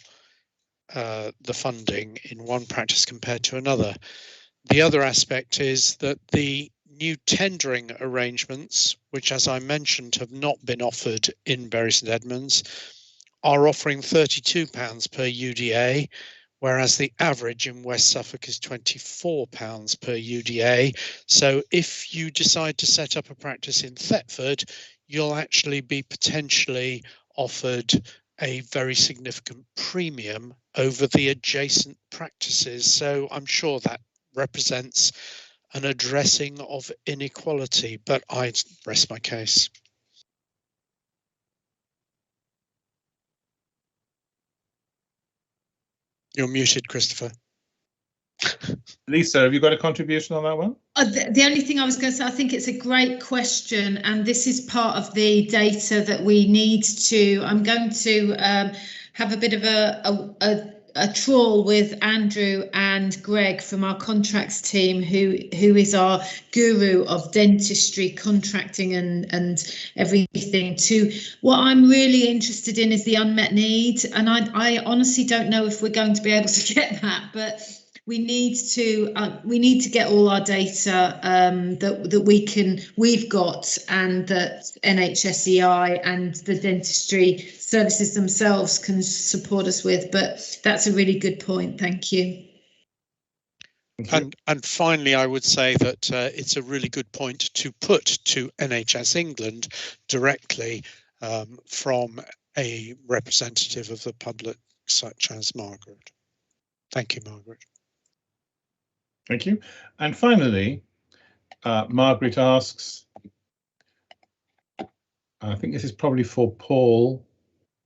the funding in one practice compared to another. The other aspect is that the new tendering arrangements, which, as I mentioned, have not been offered in Bury St Edmunds, are offering £32 per UDA, whereas the average in West Suffolk is £24 per UDA. So if you decide to set up a practice in Thetford, you'll actually be potentially offered a very significant premium over the adjacent practices. So I'm sure that represents an addressing of inequality, but I rest my case. You're muted, Christopher. Lisa, have you got a contribution on that one? The only thing I was going to say, I think it's a great question, and this is part of the data that we need to. I'm going to have a bit of a trawl with Andrew and Greg from our contracts team, who is our guru of dentistry contracting and everything. To what I'm really interested in is the unmet need, and I honestly don't know if we're going to be able to get that, but we need to get all our data that we've got, and that NHSEI and the dentistry services themselves can support us with. But that's a really good point. Thank you. And finally, I would say that it's a really good point to put to NHS England directly from a representative of the public such as Margaret. Thank you, Margaret. Thank you. And finally, Margaret asks, I think this is probably for Paul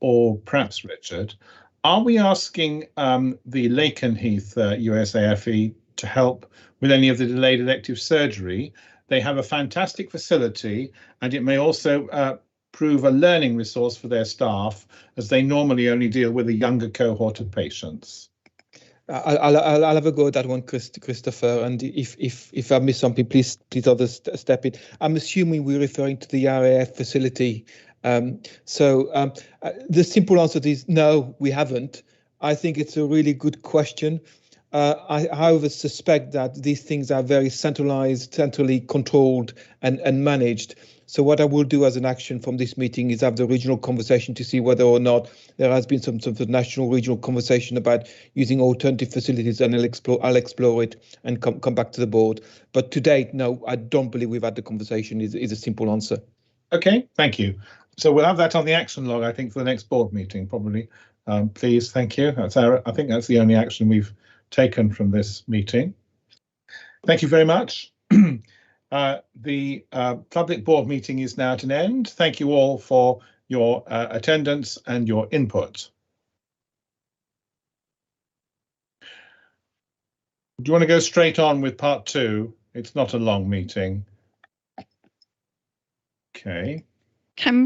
or perhaps Richard, are we asking the Lakenheath USAFE to help with any of the delayed elective surgery? They have a fantastic facility, and it may also prove a learning resource for their staff, as they normally only deal with a younger cohort of patients. I'll have a go at that one, Christopher. And if I miss something, please others step in. I'm assuming we're referring to the RAF facility. So the simple answer is no, we haven't. I think it's a really good question. I, however, suspect that these things are very centralized, centrally controlled and managed. So what I will do as an action from this meeting is have the regional conversation to see whether or not there has been some sort of national regional conversation about using alternative facilities, and I'll explore it and come back to the board. But to date, no, I don't believe we've had the conversation is a simple answer. Okay, thank you. So we'll have that on the action log, I think, for the next board meeting, probably. Please, thank you. I think that's the only action we've taken from this meeting. Thank you very much. The public board meeting is now at an end. Thank you all for your attendance and your input. Do you want to go straight on with part 2? It's not a long meeting. Okay.